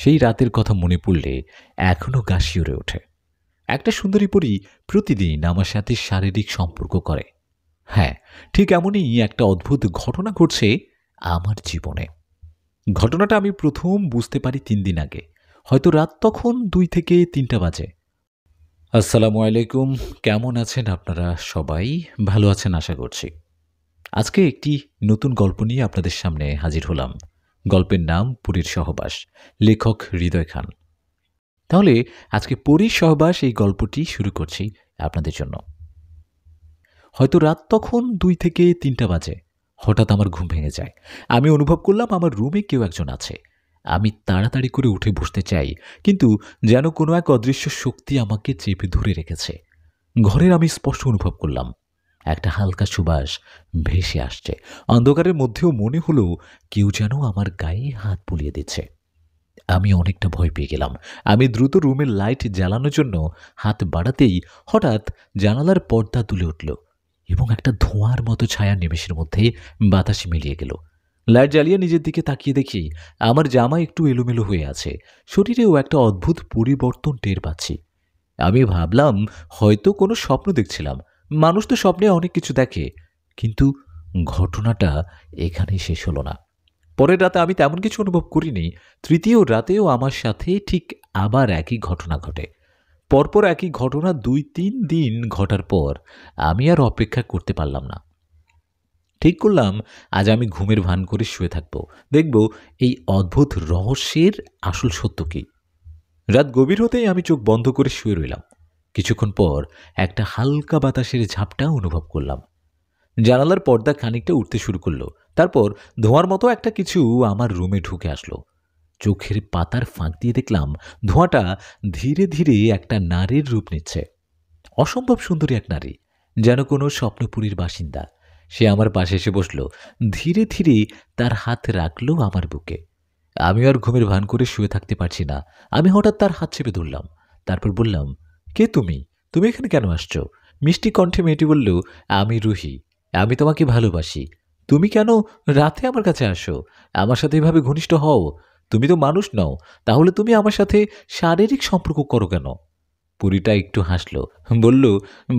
সেই রাতের কথা মনে পড়লে এখনো গা শিউরে ওঠে। একটা সুন্দরী পরী প্রতিদিন আমার সাথে শারীরিক সম্পর্ক করে। হ্যাঁ, ঠিক এমনই একটা অদ্ভুত ঘটনা ঘটছে আমার জীবনে। ঘটনাটা আমি প্রথম বুঝতে পারি ৩ দিন আগে। হয়তো রাত তখন ২ থেকে ৩টা বাজে। আসসালামু আলাইকুম। কেমন আছেন আপনারা সবাই? ভালো আছেন আশা করছি। আজকে একটি নতুন গল্প নিয়ে আপনাদের সামনে হাজির হলাম। গল্পের নাম পরীর সহবাস। লেখক হৃদয় খান। তাহলে আজকে পরীর সহবাস এই গল্পটি শুরু করছি আপনাদের জন্য। হয়তো রাত তখন ২ থেকে ৩টা বাজে। হঠাৎ আমার ঘুম ভেঙে যায়। আমি অনুভব করলাম আমার রুমে কেউ একজন আছে। আমি তাড়াতাড়ি করে উঠে বসতে চাই, কিন্তু যেন কোনো এক অদৃশ্য শক্তি আমাকে চেপে ধরে রেখেছে। ঘরের আমি স্পষ্ট অনুভব করলাম একটা হালকা সুবাস ভেসে আসছে। অন্ধকারের মধ্যেও মনে হলো কেউ যেন আমার গায়ে হাত বুলিয়ে দিচ্ছে। আমি অনেকটা ভয় পেয়ে গেলাম। আমি দ্রুত রুমের লাইট জ্বালানোর জন্য হাত বাড়াতেই হঠাৎ জানালার পর্দা দুলে উঠল এবং একটা ধোঁয়ার মতো ছায়া নিমেষের মধ্যে বাতাসে মিলিয়ে গেল। লাইট জ্বালিয়ে নিজের দিকে তাকিয়ে দেখি আমার জামা একটু এলোমেলো হয়ে আছে। শরীরেও একটা অদ্ভুত পরিবর্তন টের পাচ্ছি। আমি ভাবলাম হয়তো কোনো স্বপ্ন দেখছিলাম। মানুষ তো স্বপ্নে অনেক কিছু দেখে, কিন্তু ঘটনাটা এখানেই শেষ হলো না। পরের রাতে আমি তেমন কিছু অনুভব করিনি। তৃতীয় রাতেও আমার সাথে ঠিক আবার একই ঘটনা ঘটে। পরপর একই ঘটনা ২-৩ দিন ঘটার পর আমি আর অপেক্ষা করতে পারলাম না। ঠিক করলাম আজ আমি ঘুমের ভান করে শুয়ে থাকব। দেখব এই অদ্ভুত রহস্যের আসল সত্য কী। রাত গভীর হতেই আমি চোখ বন্ধ করে শুয়ে রইলাম। কিছুক্ষণ পর একটা হালকা বাতাসের ঝাপটা অনুভব করলাম। জানালার পর্দা খানিকটা উঠতে শুরু করলো। তারপর ধোঁয়ার মতো একটা কিছু আমার রুমে ঢুকে আসলো। চোখের পাতার ফাঁক দিয়ে দেখলাম ধোঁয়াটা ধীরে ধীরে একটা নারীর রূপ নিচ্ছে। অসম্ভব সুন্দরী এক নারী, যেন কোনো স্বপ্নপুরীর বাসিন্দা। সে আমার পাশে এসে বসলো। ধীরে ধীরে তার হাত রাখলো আমার বুকে। আমি আর ঘুমের ভান করে শুয়ে থাকতে পারছি না। আমি হঠাৎ তার হাত চেপে ধরলাম। তারপর বললাম, কে তুমি? তুমি এখানে কেন আসছো? মিষ্টি কণ্ঠে মেয়েটি বলল, আমি রুহি। আমি তোমাকে ভালোবাসি। তুমি কেন রাতে আমার কাছে আসো? আমার সাথে এভাবে ঘনিষ্ঠ হও। তুমি তো মানুষ নও, তাহলে তুমি আমার সাথে শারীরিক সম্পর্ক করো কেন? পরীটা একটু হাসল, বলল,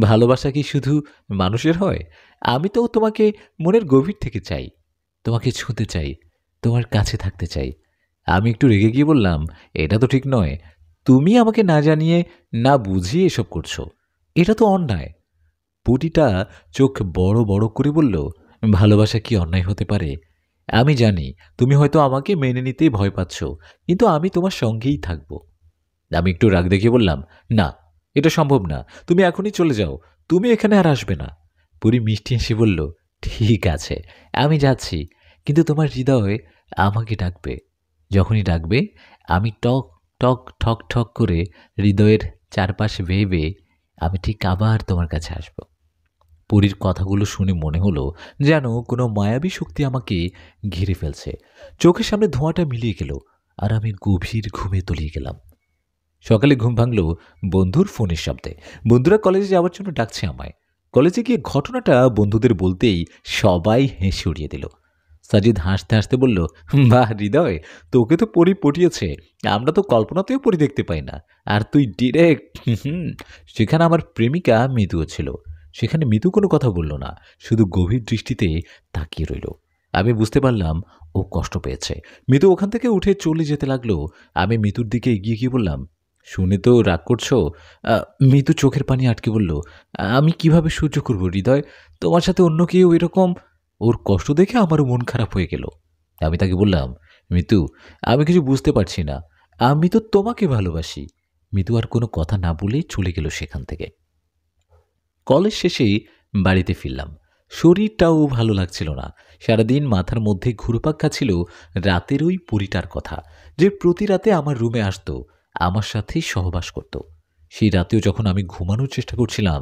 ভালোবাসা কি শুধু মানুষের হয়? আমি তো তোমাকে মনের গভীর থেকে চাই। তোমাকে ছুঁতে চাই, তোমার কাছে থাকতে চাই। আমি একটু রেগে গিয়ে বললাম, এটা তো ঠিক নয়। তুমি আমাকে না জানিয়ে না বুঝিয়ে এসব করছো। এটা তো অন্যায়। পুটিটা চোখ বড় বড় করে বলল, ভালোবাসা কি অন্যায় হতে পারে? আমি জানি তুমি হয়তো আমাকে মেনে নিতেই ভয় পাচ্ছ, কিন্তু আমি তোমার সঙ্গেই থাকব। আমি একটু রাগ দেখিয়ে বললাম, না, এটা সম্ভব না। তুমি এখনই চলে যাও। তুমি এখানে আর আসবে না। পুরি মিষ্টি হেসে বলল, ঠিক আছে, আমি যাচ্ছি, কিন্তু তোমার হৃদয় আমাকে ডাকবে। যখনই ডাকবে আমি টক টক ঠক ঠক করে হৃদয়ের চারপাশে বেয়ে বেয়ে আমি ঠিক আবার তোমার কাছে আসব। পুরীর কথাগুলো শুনে মনে হলো যেন কোনো মায়াবী শক্তি আমাকে ঘিরে ফেলছে। চোখের সামনে ধোঁয়াটা মিলিয়ে গেল আর আমি গভীর ঘুমে তলিয়ে গেলাম। সকালে ঘুম ভাঙল বন্ধুর ফোনের শব্দে। বন্ধুরা কলেজে যাওয়ার জন্য ডাকছে আমায়। কলেজে গিয়ে ঘটনাটা বন্ধুদের বলতেই সবাই হেসে উড়িয়ে দিল। সাজিদ হাসতে হাসতে বলল, বাহ হৃদয়, তোকে তো পরি পটিয়েছে। আমরা তো কল্পনাতেও পরি দেখতে পাই না, আর তুই ডিরেক্ট। সেখানে আমার প্রেমিকা মৃদুও ছিল। সেখানে মৃদু কোনো কথা বলল না, শুধু গভীর দৃষ্টিতে তাকিয়ে রইল। আমি বুঝতে পারলাম ও কষ্ট পেয়েছে। মৃদু ওখান থেকে উঠে চলে যেতে লাগলো। আমি মৃদুর দিকে এগিয়ে গিয়ে বললাম, শুনে তো রাগ করছো? মৃদু চোখের পানি আটকে বলল, আমি কিভাবে সহ্য করব হৃদয়? তোমার সাথে অন্য কেউ এরকম। ওর কষ্ট দেখে আমারও মন খারাপ হয়ে গেল। আমি তাকে বললাম, মিতু, আমি কিছু বুঝতে পারছি না। আমি তো তোমাকে ভালোবাসি। মিতু আর কোনো কথা না বলেই চলে গেল সেখান থেকে। কলেজ শেষে বাড়িতে ফিরলাম। শরীরটাও ভালো লাগছিল না। সারাদিন মাথার মধ্যে ঘুরপাক খাচ্ছিল রাতের ওই পরীটার কথা, যে প্রতি রাতে আমার রুমে আসতো, আমার সাথে সহবাস করত। সেই রাতেও যখন আমি ঘুমানোর চেষ্টা করছিলাম,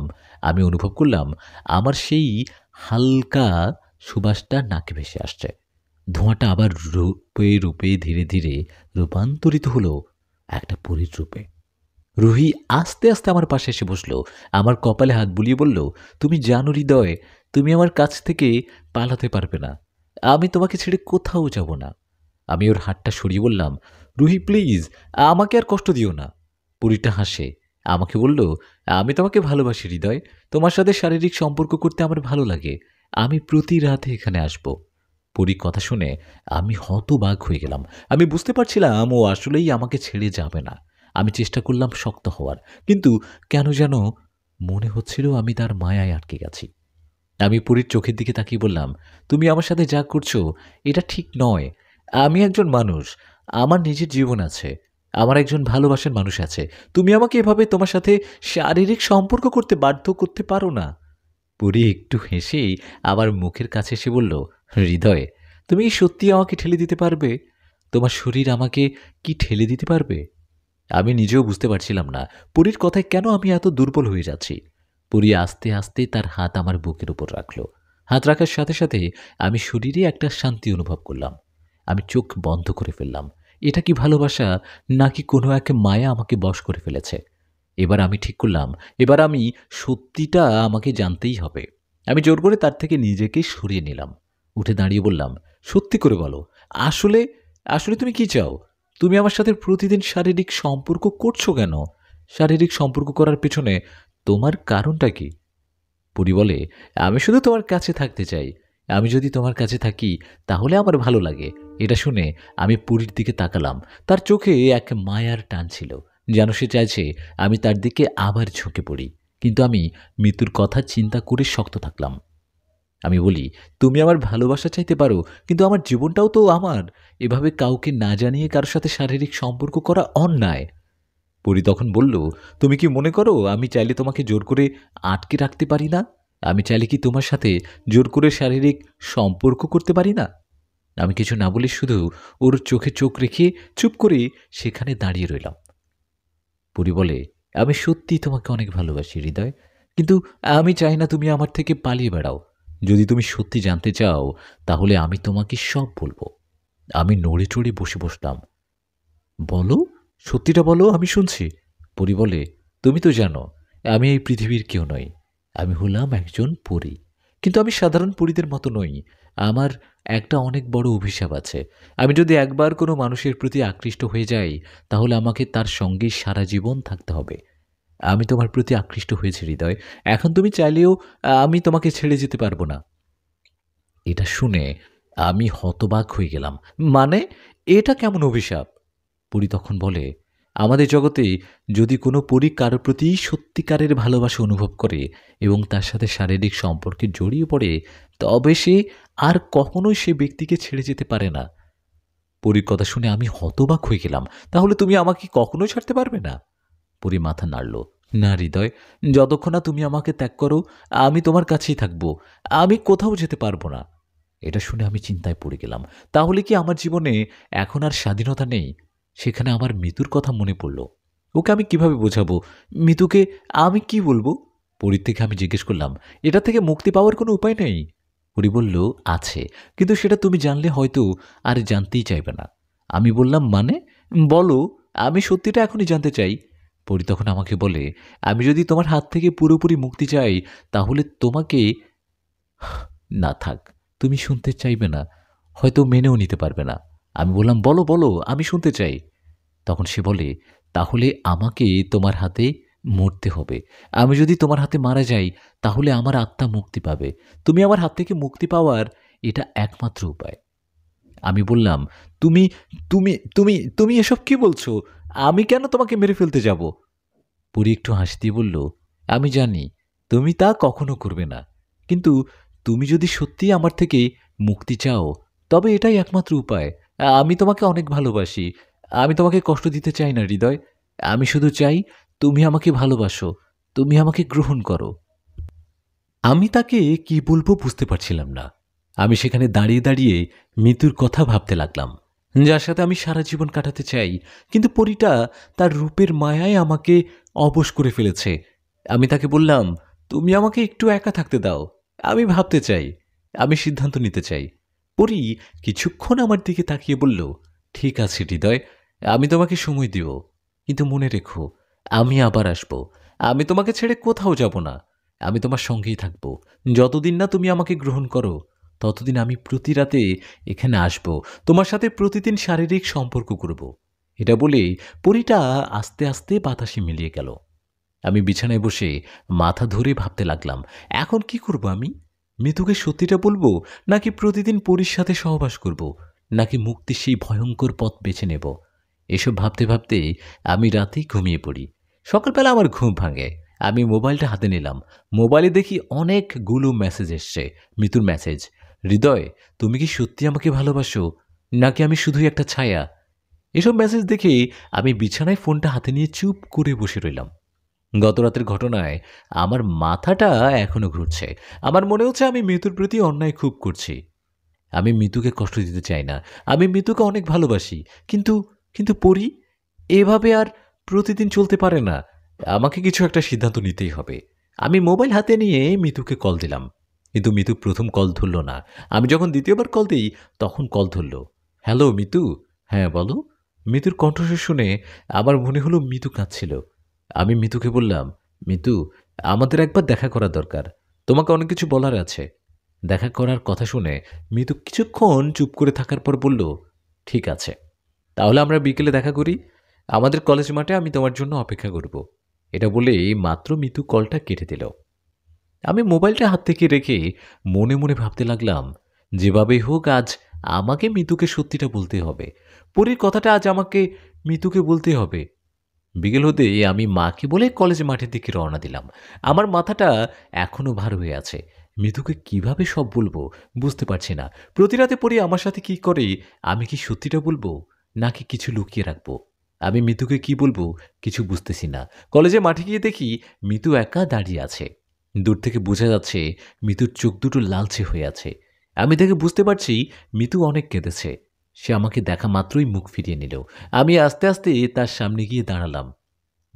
আমি অনুভব করলাম আমার সেই হালকা সুবাসটা নাকে ভেসে আসছে। ধোঁয়াটা আবার রূপে রূপে ধীরে ধীরে রূপান্তরিত হলো একটা পরীর রূপে। রুহি আস্তে আস্তে আমার পাশে এসে বসলো। আমার কপালে হাত বুলিয়ে বলল, তুমি জানো হৃদয়, তুমি আমার কাছ থেকে পালাতে পারবে না। আমি তোমাকে ছেড়ে কোথাও যাব না। আমি ওর হাতটা সরিয়ে বললাম, রুহি প্লিজ, আমাকে আর কষ্ট দিও না। পরীটা হাসে, আমাকে বলল, আমি তোমাকে ভালোবাসি হৃদয়, তোমার সাথে শারীরিক সম্পর্ক করতে আমার ভালো লাগে, আমি প্রতি রাতে এখানে আসব। পরী কথা শুনে আমি হতবাক হয়ে গেলাম। আমি বুঝতে পারছিলাম ও আসলেই আমাকে ছেড়ে যাবে না। আমি চেষ্টা করলাম শক্ত হওয়ার, কিন্তু কেন যেন মনে হচ্ছিল আমি তার মায়ায় আটকে গেছি। আমি পরীর চোখের দিকে তাকিয়ে বললাম, তুমি আমার সাথে যা করছো এটা ঠিক নয়। আমি একজন মানুষ, আমার নিজের জীবন আছে, আমার একজন ভালোবাসার মানুষ আছে। তুমি আমাকে এভাবে তোমার সাথে শারীরিক সম্পর্ক করতে বাধ্য করতে পারো না। পরী একটু হেসেই আবার মুখের কাছে এসে বলল, হৃদয়, তুমি কি সত্যি আমাকে ঠেলে দিতে পারবে? তোমার শরীর আমাকে কি ঠেলে দিতে পারবে? আমি নিজেও বুঝতে পারছিলাম না পরীর কথায় কেন আমি এত দুর্বল হয়ে যাচ্ছি। পরী আস্তে আস্তে তার হাত আমার বুকের উপর রাখল। হাত রাখার সাথে সাথে আমি শরীরে একটা শান্তি অনুভব করলাম। আমি চোখ বন্ধ করে ফেললাম। এটা কি ভালোবাসা, নাকি কোনো এক মায়া আমাকে বশ করে ফেলেছে? এবার আমি ঠিক করলাম, এবার আমি সত্যিটা আমাকে জানতেই হবে। আমি জোর করে তার থেকে নিজেকে সরিয়ে নিলাম। উঠে দাঁড়িয়ে বললাম, সত্যি করে বলো, আসলে আসলে তুমি কি চাও? তুমি আমার সাথে প্রতিদিন শারীরিক সম্পর্ক করছো কেন? শারীরিক সম্পর্ক করার পেছনে তোমার কারণটা কি? পরি বলে, আমি শুধু তোমার কাছে থাকতে চাই। আমি যদি তোমার কাছে থাকি তাহলে আমার ভালো লাগে। এটা শুনে আমি পুরীর দিকে তাকালাম। তার চোখে এক মায়ার টান ছিল, যেন সে চাইছে আমি তার দিকে আবার ঝুঁকে পড়ি। কিন্তু আমি মৃত্যুর কথা চিন্তা করে শক্ত থাকলাম। আমি বলি, তুমি আমার ভালোবাসা চাইতে পারো, কিন্তু আমার জীবনটাও তো আমার। এভাবে কাউকে না জানিয়ে কারোর সাথে শারীরিক সম্পর্ক করা অন্যায়। পরি তখন বলল, তুমি কি মনে করো আমি চাইলে তোমাকে জোর করে আটকে রাখতে পারি না? আমি চাইলে কি তোমার সাথে জোর করে শারীরিক সম্পর্ক করতে পারি না? আমি কিছু না বলে শুধু ওর চোখে চোখ রেখে চুপ করে সেখানে দাঁড়িয়ে রইলাম। পরি বলে, আমি সত্যিই তোমাকে অনেক ভালোবাসি হৃদয়, কিন্তু আমি চাই না তুমি আমার থেকে পালিয়ে বেড়াও। যদি তুমি সত্যি জানতে চাও তাহলে আমি তোমাকে সব বলবো। আমি নড়ে চড়ে বসে বসলাম। বলো, সত্যিটা বলো, আমি শুনছি। পরি বলে, তুমি তো জানো আমি এই পৃথিবীর কেউ নই। আমি হলাম একজন পরী, কিন্তু আমি সাধারণ পরীদের মতো নই। আমার একটা অনেক বড় অভিশাপ আছে। আমি যদি একবার কোনো মানুষের প্রতি আকৃষ্ট হয়ে যাই তাহলে আমাকে তার সঙ্গে সারা জীবন থাকতে হবে। আমি তোমার প্রতি আকৃষ্ট হয়েছি হৃদয়, এখন তুমি চাইলেও আমি তোমাকে ছেড়ে যেতে পারবো না। এটা শুনে আমি হতবাক হয়ে গেলাম। মানে, এটা কেমন অভিশাপ? পরী তখন বলে, আমাদের জগতে যদি কোনো পরী কারো প্রতি সত্যিকারের ভালোবাসা অনুভব করে এবং তার সাথে শারীরিক সম্পর্কে জড়িয়ে পড়ে, তবে সে আর কখনোই সে ব্যক্তিকে ছেড়ে যেতে পারে না। পরীর কথা শুনে আমি হতবাক হয়ে গেলাম। তাহলে তুমি আমাকে কখনোই ছাড়তে পারবে না? পরী মাথা নাড়ল। না হৃদয়, যতক্ষণ না তুমি আমাকে ত্যাগ করো আমি তোমার কাছেই থাকবো। আমি কোথাও যেতে পারবো না। এটা শুনে আমি চিন্তায় পড়ে গেলাম। তাহলে কি আমার জীবনে এখন আর স্বাধীনতা নেই? সেখানে আমার মিতুর কথা মনে পড়ল। ওকে আমি কিভাবে বোঝাবো? মিতুকে আমি কি বলবো? পরীর থেকে আমি জিজ্ঞেস করলাম, এটা থেকে মুক্তি পাওয়ার কোনো উপায় নেই? পরী বলল, আছে, কিন্তু সেটা তুমি জানলে হয়তো আর জানতেই চাইবে না। আমি বললাম, মানে? বলো, আমি সত্যিটা এখনই জানতে চাই। পরী তখন আমাকে বলে, আমি যদি তোমার হাত থেকে পুরোপুরি মুক্তি চাই তাহলে তোমাকে, না থাক, তুমি শুনতে চাইবে না, হয়তো মেনেও নিতে পারবে না। আমি বললাম, বলো বলো, আমি শুনতে চাই। তখন সে বলে, তাহলে আমাকে তোমার হাতে মরতে হবে। আমি যদি তোমার হাতে মারা যাই তাহলে আমার আত্মা মুক্তি পাবে। তুমি আমার হাত থেকে মুক্তি পাওয়ার এটা একমাত্র উপায়। আমি বললাম, তুমি তুমি তুমি তুমি এসব কি বলছো? আমি কেন তোমাকে মেরে ফেলতে যাব? পরী একটু হাসি দিয়ে বলল, আমি জানি তুমি তা কখনো করবে না, কিন্তু তুমি যদি সত্যিই আমার থেকে মুক্তি চাও তবে এটাই একমাত্র উপায়। আমি তোমাকে অনেক ভালোবাসি। আমি তোমাকে কষ্ট দিতে চাই না হৃদয়। আমি শুধু চাই তুমি আমাকে ভালোবাসো, তুমি আমাকে গ্রহণ করো। আমি তাকে কি বলবো বুঝতে পারছিলাম না। আমি সেখানে দাঁড়িয়ে দাঁড়িয়ে মৃত্যুর কথা ভাবতে লাগলাম, যার সাথে আমি সারা জীবন কাটাতে চাই, কিন্তু পরীটা তার রূপের মায়ায় আমাকে অবশ করে ফেলেছে। আমি তাকে বললাম, তুমি আমাকে একটু একা থাকতে দাও, আমি ভাবতে চাই, আমি সিদ্ধান্ত নিতে চাই। পরী কিছুক্ষণ আমার দিকে তাকিয়ে বলল, ঠিক আছে হৃদয়, আমি তোমাকে সময় দিব, কিন্তু মনে রেখো আমি আবার আসব। আমি তোমাকে ছেড়ে কোথাও যাব না। আমি তোমার সঙ্গেই থাকব যতদিন না তুমি আমাকে গ্রহণ করো। ততদিন আমি প্রতি রাতে এখানে আসব, তোমার সাথে প্রতিদিন শারীরিক সম্পর্ক করব। এটা বলেই পরীটা আস্তে আস্তে বাতাসে মিলিয়ে গেল। আমি বিছানায় বসে মাথা ধরে ভাবতে লাগলাম, এখন কি করব আমি? মিতুকে সত্যিটা বলবো, নাকি প্রতিদিন পরীর সাথে সহবাস করব, নাকি মুক্তির সেই ভয়ঙ্কর পথ বেছে নেব? এসব ভাবতে ভাবতে আমি রাতেই ঘুমিয়ে পড়ি। সকালবেলা আমার ঘুম ভাঙে। আমি মোবাইলটা হাতে নিলাম। মোবাইলে দেখি অনেকগুলো মেসেজ এসছে। মিতুর মেসেজ, হৃদয় তুমি কি সত্যি আমাকে ভালোবাসো, নাকি আমি শুধুই একটা ছায়া? এসব মেসেজ দেখে আমি বিছানায় ফোনটা হাতে নিয়ে চুপ করে বসে রইলাম। গত রাতের ঘটনায় আমার মাথাটা এখনো ঘুরছে। আমার মনে হচ্ছে আমি মিতুর প্রতি অন্যায় খুব করছি। আমি মিতুকে কষ্ট দিতে চাই না। আমি মিতুকে অনেক ভালোবাসি। কিন্তু কিন্তু পরি এভাবে আর প্রতিদিন চলতে পারে না। আমাকে কিছু একটা সিদ্ধান্ত নিতেই হবে। আমি মোবাইল হাতে নিয়ে মিতুকে কল দিলাম। কিন্তু মিতু প্রথম কল ধরল না। আমি যখন দ্বিতীয়বার কল দিই তখন কল ধরল। হ্যালো মিতু। হ্যাঁ বলো। মিতুর কণ্ঠস্বর শুনে আমার মনে হলো মিতু কাঁদছিল। আমি মিতুকে বললাম, মিতু আমাদের একবার দেখা করা দরকার। তোমাকে অনেক কিছু বলার আছে। দেখা করার কথা শুনে মিতু কিছুক্ষণ চুপ করে থাকার পর বলল, ঠিক আছে, তাহলে আমরা বিকেলে দেখা করি। আমাদের কলেজ মাঠে আমি তোমার জন্য অপেক্ষা করব। এটা বলেই মাত্র মিতু কলটা কেটে দিল। আমি মোবাইলটা হাত থেকে রেখে মনে মনে ভাবতে লাগলাম, যেভাবেই হোক আজ আমাকে মিতুকে সত্যিটা বলতে হবে। পরীর কথাটা আজ আমাকে মিতুকে বলতে হবে। বিকেল হতেই আমি মাকে বলে কলেজ মাঠের দিকে রওনা দিলাম। আমার মাথাটা এখনো ভার হয়ে আছে। মিতুকে কিভাবে সব বলবো বুঝতে পারছি না। প্রতি রাতে পড়ি আমার সাথে কি করে, আমি কি সত্যিটা বলবো, নাকি কিছু লুকিয়ে রাখবো? আমি মিতুকে কি বলবো কিছু বুঝতেছি না। কলেজে মাঠে গিয়ে দেখি মিতু একা দাঁড়িয়ে আছে। দূর থেকে বোঝা যাচ্ছে মিতুর চোখ দুটো লালচে হয়ে আছে। আমি দেখে বুঝতে পারছি মিতু অনেক কেঁদেছে। সে আমাকে দেখা মাত্রই মুখ ফিরিয়ে নিল। আমি আস্তে আস্তে তার সামনে গিয়ে দাঁড়ালাম।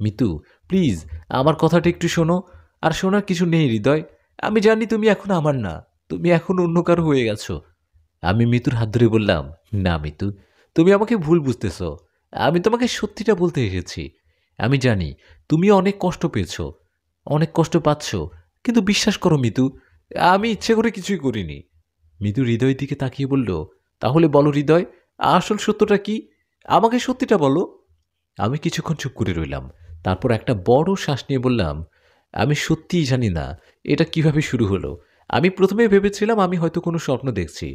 মিতু প্লিজ আমার কথাটা একটু শোনো। আর শোনার কিছু নেই হৃদয়। আমি জানি তুমি এখন আমার না, তুমি এখন অন্য কারো হয়ে গেছো। আমি মিতুর হাত ধরে বললাম, না মিতু, তুমি আমাকে ভুল বুঝতেছ। আমি তোমাকে সত্যিটা বলতে এসেছি। আমি জানি তুমি অনেক কষ্ট পেয়েছো, অনেক কষ্ট পাচ্ছ, কিন্তু বিশ্বাস করো মিতু, আমি ইচ্ছে করে কিছুই করিনি। মিতু হৃদয়ের দিকে তাকিয়ে বলল, তাহলে বলো হৃদয়, আসল সত্যটা কি? আমাকে সত্যিটা বলো। আমি কিছুক্ষণ চুপ করে রইলাম। তারপর একটা বড় শ্বাস নিয়ে বললাম, আমি সত্যিই জানি না এটা কিভাবে শুরু হলো। আমি প্রথমে ভেবেছিলাম আমি হয়তো কোনো স্বপ্ন দেখছি,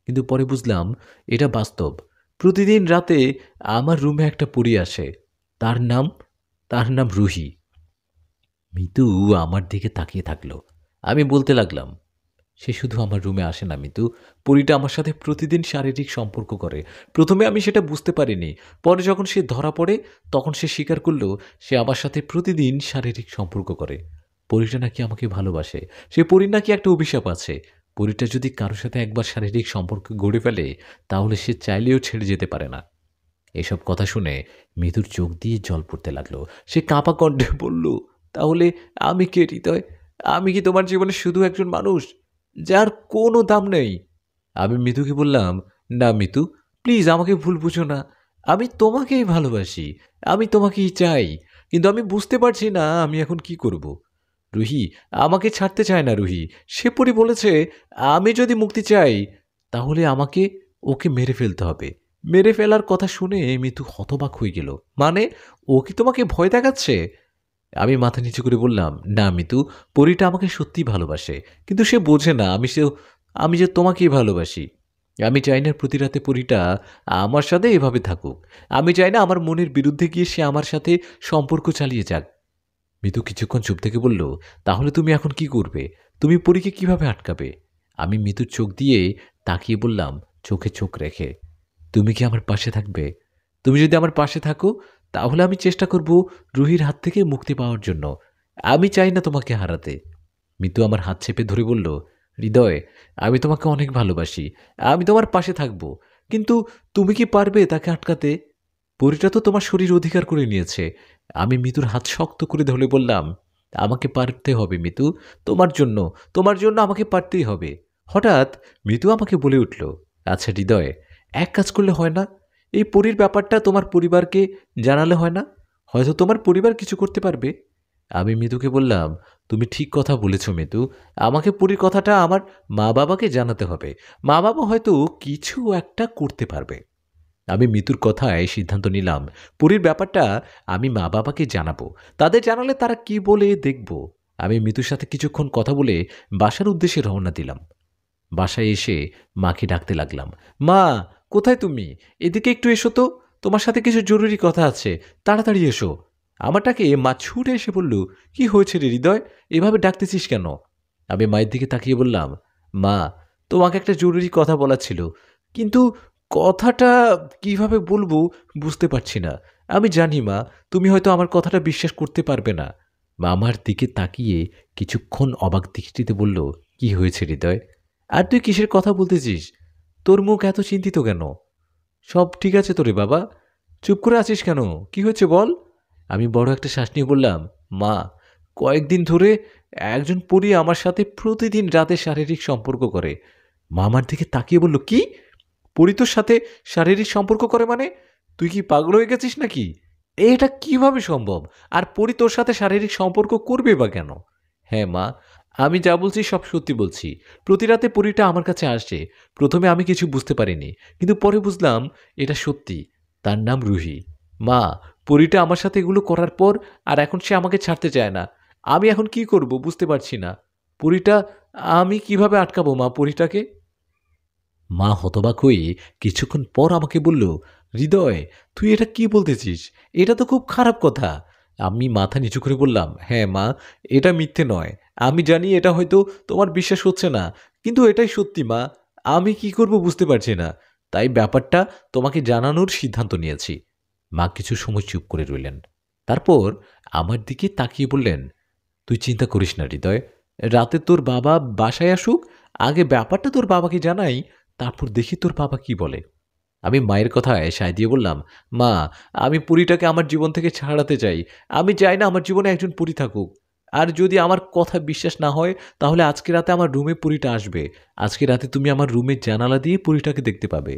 কিন্তু পরে বুঝলাম এটা বাস্তব। প্রতিদিন রাতে আমার রুমে একটা পরী আসে। তার নাম তার নাম রুহি। মিতু আমার দিকে তাকিয়ে থাকলো। আমি বলতে লাগলাম, সে শুধু আমার রুমে আসে না মিতু, পরীটা আমার সাথে প্রতিদিন শারীরিক সম্পর্ক করে। প্রথমে আমি সেটা বুঝতে পারিনি। পরে যখন সে ধরা পড়ে তখন সে স্বীকার করল সে আমার সাথে প্রতিদিন শারীরিক সম্পর্ক করে। পরীটা নাকি আমাকে ভালোবাসে। সে পরীর নাকি একটা অভিশাপ আছে। পরীটা যদি কারোর সাথে একবার শারীরিক সম্পর্ক গড়ে ফেলে তাহলে সে চাইলেও ছেড়ে যেতে পারে না। এসব কথা শুনে মিতুর চোখ দিয়ে জল পড়তে লাগলো। সে কাঁপা কণ্ঠে বলল, তাহলে আমি কে হৃদয়? আমি কি তোমার জীবনে শুধু একজন মানুষ যার কোনো দাম নেই? আমি মিতুকে বললাম, না মিতু, প্লিজ আমাকে ভুল বুঝো না। আমি তোমাকেই ভালোবাসি, আমি তোমাকেই চাই, কিন্তু আমি বুঝতে পারছি না আমি এখন কি করব। রুহি আমাকে ছাড়তে চায় না। রুহি, সে পরি বলেছে আমি যদি মুক্তি চাই তাহলে আমাকে ওকে মেরে ফেলতে হবে। মেরে ফেলার কথা শুনে মিতু হতবাক হয়ে গেল। মানে ও কি তোমাকে ভয় দেখাচ্ছে? আমি মাথা নিচু করে বললাম, না মিতু, পরীটা আমাকে সত্যিই ভালোবাসে, কিন্তু সে বোঝে না আমি যে তোমাকেই ভালোবাসি। আমি চাই না প্রতি রাতে পরীটা আমার সাথে এভাবে থাকুক। আমি চাই না আমার মনের বিরুদ্ধে গিয়ে সে আমার সাথে সম্পর্ক চালিয়ে যাক। মিতু কিছুক্ষণ চুপ থেকে বলল, তাহলে তুমি এখন কি করবে? তুমি পরীকে কিভাবে আটকাবে? আমি মিতুর চোখ দিয়ে তাকিয়ে বললাম, চোখে চোখ রেখে, তুমি কি আমার পাশে থাকবে? তুমি যদি আমার পাশে থাকো তাহলে আমি চেষ্টা করব রুহির হাত থেকে মুক্তি পাওয়ার জন্য। আমি চাই না তোমাকে হারাতে। মিতু আমার হাত চেপে ধরে বলল, হৃদয় আমি তোমাকে অনেক ভালোবাসি, আমি তোমার পাশে থাকব, কিন্তু তুমি কি পারবে তাকে আটকাতে? পরীটা তো তোমার শরীর অধিকার করে নিয়েছে। আমি মিতুর হাত শক্ত করে ধরে বললাম, আমাকে পারতে হবে মিতু, তোমার জন্য আমাকে পারতেই হবে। হঠাৎ মিতু আমাকে বলে উঠল, আচ্ছা হৃদয়, এক কাজ করলে হয় না? এই পরীর ব্যাপারটা তোমার পরিবারকে জানালে হয় না? হয়তো তোমার পরিবার কিছু করতে পারবে। আমি মিতুকে বললাম, তুমি ঠিক কথা বলেছ মিতু। আমাকে পরীর কথাটা আমার মা বাবাকে জানাতে হবে। মা বাবা হয়তো কিছু একটা করতে পারবে। আমি মিতুর কথায় সিদ্ধান্ত নিলাম, পরীর ব্যাপারটা আমি মা বাবাকে জানাবো। তাদের জানালে তারা কি বলে দেখব। আমি মিতুর সাথে কিছুক্ষণ কথা বলে বাসার উদ্দেশ্যে রওনা দিলাম। বাসায় এসে মাকে ডাকতে লাগলাম, মা, কোথায় তুমি? এদিকে একটু এসো তো, তোমার সাথে কিছু জরুরি কথা আছে, তাড়াতাড়ি এসো। আমারটাকে মা ছুটে এসে বলল, কি হয়েছে রে হৃদয়, এভাবে ডাকতেছিস কেন? আমি মায়ের দিকে তাকিয়ে বললাম, মা, তোমাকে একটা জরুরি কথা বলার ছিল, কিন্তু কথাটা কিভাবে বলবো বুঝতে পারছি না। আমি জানি মা, তুমি হয়তো আমার কথাটা বিশ্বাস করতে পারবে না। মা আমার দিকে তাকিয়ে কিছুক্ষণ অবাক দৃষ্টিতে বলল, কি হয়েছে হৃদয়? আর তুই কিসের কথা বলতেছিস? তোর মুখ এত চিন্তিত কেন? সব ঠিক আছে তো রে বাবা? চুপ করে আছিস কেন? কি হয়েছে বল? আমি বড় একটা শ্বাস নিয়ে বললাম, মা, কয়েকদিন ধরে একজন পরী আমার সাথে প্রতিদিন রাতে শারীরিক সম্পর্ক করে। মা আমার দিকে তাকিয়ে বলল, কি? পরী তোর সাথে শারীরিক সম্পর্ক করে মানে? তুই কি পাগল হয়ে গেছিস নাকি? এটা কিভাবে সম্ভব? আর পরী তোর সাথে শারীরিক সম্পর্ক করবে বা কেন? হ্যাঁ মা, আমি যা বলছি সব সত্যি বলছি। প্রতি রাতে পরীটা আমার কাছে আসে। প্রথমে আমি কিছু বুঝতে পারিনি, কিন্তু পরে বুঝলাম এটা সত্যি। তার নাম রুহি। মা, পরীটা আমার সাথে এগুলো করার পর আর এখন সে আমাকে ছাড়তে চায় না। আমি এখন কি করব বুঝতে পারছি না। পরীটা আমি কিভাবে আটকাবো মা পরীটাকে? মা হতবাক হয়ে কিছুক্ষণ পর আমাকে বলল, হৃদয়, তুই এটা কি বলতেছিস? এটা তো খুব খারাপ কথা। আমি মাথা নিচু করে বললাম, হ্যাঁ মা, এটা মিথ্যে নয়। আমি জানি এটা হয়তো তোমার বিশ্বাস হচ্ছে না, কিন্তু এটাই সত্যি মা। আমি কি করব বুঝতে পারছি না, তাই ব্যাপারটা তোমাকে জানানোর সিদ্ধান্ত নিয়েছি। মা কিছু সময় চুপ করে রইলেন। তারপর আমার দিকে তাকিয়ে বললেন, তুই চিন্তা করিস না হৃদয়। রাতে তোর বাবা বাসায় আসুক, আগে ব্যাপারটা তোর বাবাকে জানাই, তারপর দেখি তোর বাবা কি বলে। আমি মায়ের কথায় সায় দিয়ে বললাম, মা, আমি পরীটাকে আমার জীবন থেকে ছাড়াতে চাই। আমি চাই না আমার জীবনে একজন পরী থাকুক। আর যদি আমার কথা বিশ্বাস না হয়, তাহলে আজকে রাতে আমার রুমে পরীটা আসবে। আজকে রাতে তুমি আমার রুমের জানালা দিয়ে পরীটাকে দেখতে পাবে।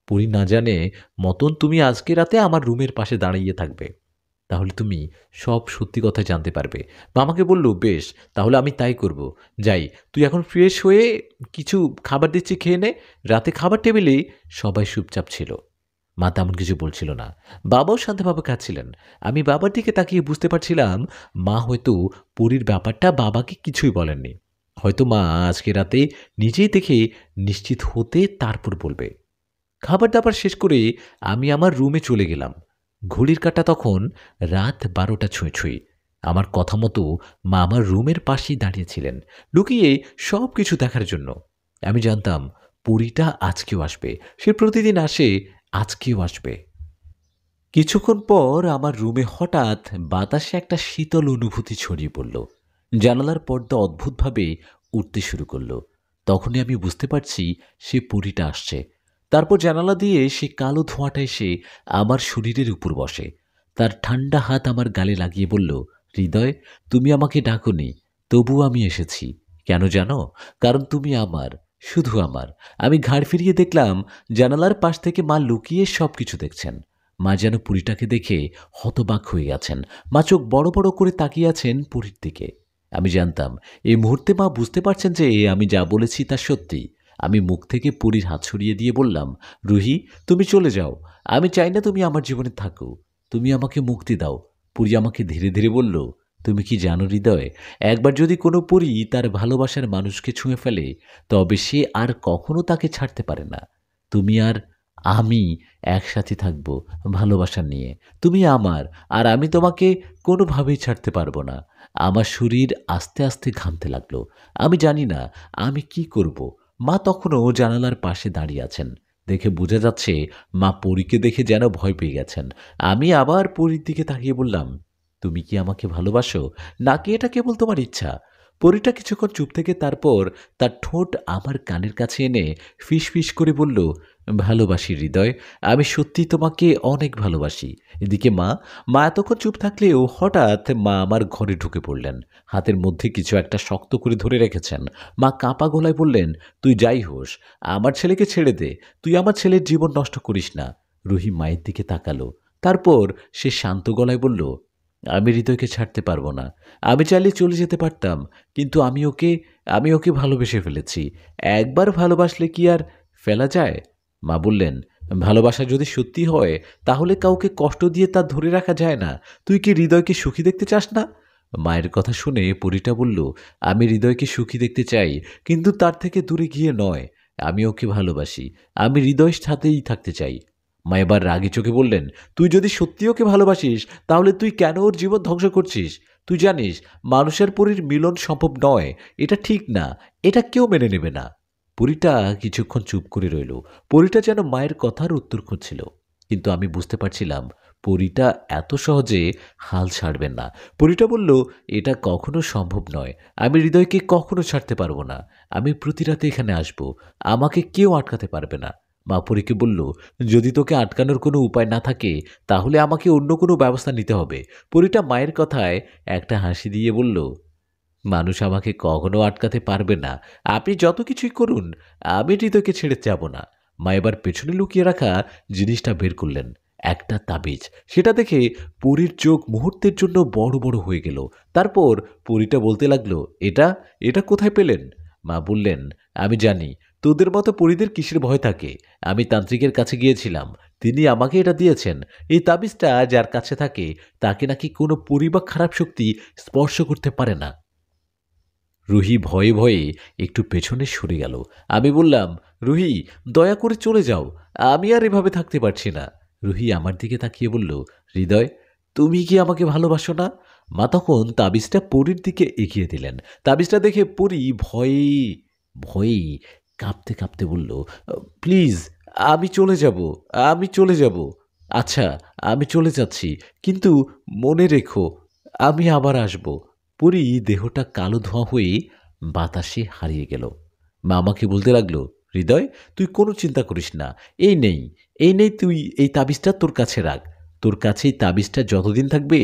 পরী না জানে মতন তুমি আজকে রাতে আমার রুমের পাশে দাঁড়িয়ে থাকবে। তাহলে তুমি সব সত্যি কথা জানতে পারবে। মামাকে বলল, বেশ, তাহলে আমি তাই করব। যাই, তুই এখন ফ্রেশ হয়ে কিছু খাবার দিচ্ছি, খেয়ে নে। রাতে খাবার টেবিলেই সবাই চুপচাপ ছিল। মা তেমন কিছু বলছিল না। বাবাও শান্তভাবে খাচ্ছিলেন। আমি বাবার দিকে তাকিয়ে বুঝতে পারছিলাম মা হয়তো পরীর ব্যাপারটা বাবাকে কিছুই বলেননি। হয়তো মা আজকে রাতে নিজেই দেখে নিশ্চিত হতে তারপর বলবে। খাবার দাবার শেষ করে আমি আমার রুমে চলে গেলাম। ঘড়ির কাঁটা তখন রাত 12টা ছুঁই ছুঁই। আমার কথা মতো মা আমার রুমের পাশেই দাঁড়িয়েছিলেন, লুকিয়ে সব কিছু দেখার জন্য। আমি জানতাম পরীটা আজকেও আসবে। সে প্রতিদিন আসে, আজকেও আসবে। কিছুক্ষণ পর আমার রুমে হঠাৎ বাতাসে একটা শীতল অনুভূতি ছড়িয়ে পড়ল। জানালার পর্দা অদ্ভুতভাবে উঠতে শুরু করলো। তখনই আমি বুঝতে পারছি সে পরীটা আসছে। তারপর জানালা দিয়ে সে কালো ধোঁয়াটা এসে আমার শরীরের উপর বসে। তার ঠান্ডা হাত আমার গালে লাগিয়ে বলল, হৃদয়, তুমি আমাকে ডাকোনি, তবুও আমি এসেছি। কেন জানো? কারণ তুমি আমার, শুধু আমার। আমি ঘাড় ফিরিয়ে দেখলাম জানালার পাশ থেকে মা লুকিয়ে সব কিছু দেখছেন। মা যেন পরীটাকে দেখে হতবাক হয়ে গেছেন। মা চোখ বড় বড় করে তাকিয়ে আছেন পরীর দিকে। আমি জানতাম এই মুহূর্তে মা বুঝতে পারছেন যে আমি যা বলেছি তা সত্যি। আমি মুখ থেকে পরীর হাত সরিয়ে দিয়ে বললাম, রুহি, তুমি চলে যাও। আমি চাই না তুমি আমার জীবনে থাকো। তুমি আমাকে মুক্তি দাও। পরী আমাকে ধীরে ধীরে বলল, তুমি কি জানো হৃদয়, একবার যদি কোনো পরী তার ভালোবাসার মানুষকে ছুঁয়ে ফেলে, তবে সে আর কখনো তাকে ছাড়তে পারে না। তুমি আর আমি একসাথে থাকব ভালোবাসা নিয়ে। তুমি আমার, আর আমি তোমাকে কোনোভাবেই ছাড়তে পারবো না। আমার শরীর আস্তে আস্তে ঘামতে লাগলো। আমি জানি না আমি কি করব। মা তখনও জানালার পাশে দাঁড়িয়ে আছেন। দেখে বোঝা যাচ্ছে মা পরীকে দেখে যেন ভয় পেয়ে গেছেন। আমি আবার পরীর দিকে তাকিয়ে বললাম, তুমি কি আমাকে ভালোবাসো, নাকি এটা কেবল তোমার ইচ্ছা? পরীটা কিছুক্ষণ চুপ থেকে তারপর তার ঠোঁট আমার কানের কাছে এনে ফিস ফিস করে বলল, ভালোবাসি হৃদয়, আমি সত্যি তোমাকে অনেক ভালোবাসি। এদিকে মা মা এতক্ষণ চুপ থাকলেও হঠাৎ মা আমার ঘরে ঢুকে পড়লেন। হাতের মধ্যে কিছু একটা শক্ত করে ধরে রেখেছেন। মা কাঁপা গলায় বললেন, তুই যাই হোস, আমার ছেলেকে ছেড়ে দে। তুই আমার ছেলের জীবন নষ্ট করিস না। রুহি মায়ের দিকে তাকালো। তারপর সে শান্ত গলায় বলল, আমি হৃদয়কে ছাড়তে পারবো না। আমি চাইলে চলে যেতে পারতাম, কিন্তু আমি ওকে ভালোবেসে ফেলেছি। একবার ভালোবাসলে কি আর ফেলা যায়? মা বললেন, ভালোবাসা যদি সত্যি হয় তাহলে কাউকে কষ্ট দিয়ে তা ধরে রাখা যায় না। তুই কি হৃদয়কে সুখী দেখতে চাস না? মায়ের কথা শুনে পরীটা বলল, আমি হৃদয়কে সুখী দেখতে চাই, কিন্তু তার থেকে দূরে গিয়ে নয়। আমি ওকে ভালোবাসি। আমি হৃদয়ের সাথেই থাকতে চাই। মা এবার রাগী চোখে বললেন, তুই যদি সত্যি ওকে ভালোবাসিস তাহলে তুই কেন ওর জীবন ধ্বংস করছিস? তুই জানিস মানুষের পরীর মিলন সম্ভব নয়। এটা ঠিক না। এটা কেউ মেনে নেবে না। পরীটা কিছুক্ষণ চুপ করে রইল। পরীটা যেন মায়ের কথার উত্তর খুঁজছিল। কিন্তু আমি বুঝতে পারছিলাম পরীটা এত সহজে হাল ছাড়বেন না। পরীটা বলল, এটা কখনো সম্ভব নয়। আমি হৃদয়কে কখনো ছাড়তে পারবো না। আমি প্রতি রাতে এখানে আসব। আমাকে কেউ আটকাতে পারবে না। মা পরীকে বলল, যদি তোকে আটকানোর কোনো উপায় না থাকে তাহলে আমাকে অন্য কোনো ব্যবস্থা নিতে হবে। পরীটা মায়ের কথায় একটা হাসি দিয়ে বলল, মানুষ আমাকে কখনো আটকাতে পারবে না। আপনি যত কিছুই করুন, আমি হৃদয়কে ছেড়ে যাব না। মা এবার পেছনে লুকিয়ে রাখা জিনিসটা বের করলেন, একটা তাবিজ। সেটা দেখে পরীর চোখ মুহূর্তের জন্য বড় বড় হয়ে গেল। তারপর পরীটা বলতে লাগলো, এটা এটা কোথায় পেলেন? মা বললেন, আমি জানি তোদের মতো পরীদের কিসের ভয় থাকে। আমি তান্ত্রিকের কাছে গিয়েছিলাম, তিনি আমাকে এটা দিয়েছেন। এই তাবিজটা যার কাছে থাকে তাকে নাকি কোনো পরী বা খারাপ শক্তি স্পর্শ করতে পারে না। রুহি ভয়ে ভয়ে একটু পেছনে সরে গেল। আমি বললাম, রুহি, দয়া করে চলে যাও। আমি আর এভাবে থাকতে পারছি না। রুহি আমার দিকে তাকিয়ে বলল, হৃদয়, তুমি কি আমাকে ভালোবাসো না? মা তখন তাবিজটা পরীর দিকে এগিয়ে দিলেন। তাবিজটা দেখে পরী ভয়ে ভয়ে কাঁপতে কাঁপতে বলল, প্লিজ, আমি চলে যাব। আমি চলে যাব। আচ্ছা, আমি চলে যাচ্ছি, কিন্তু মনে রেখো আমি আবার আসব। পরী দেহটা কালো ধোঁয়া হয়ে বাতাসে হারিয়ে গেল। মা আমাকে বলতে লাগলো, হৃদয়, তুই কোনো চিন্তা করিস না। এই নেই, এই নেই, তুই এই তাবিজটা তোর কাছে রাখ। তোর কাছে এই তাবিজটা যতদিন থাকবে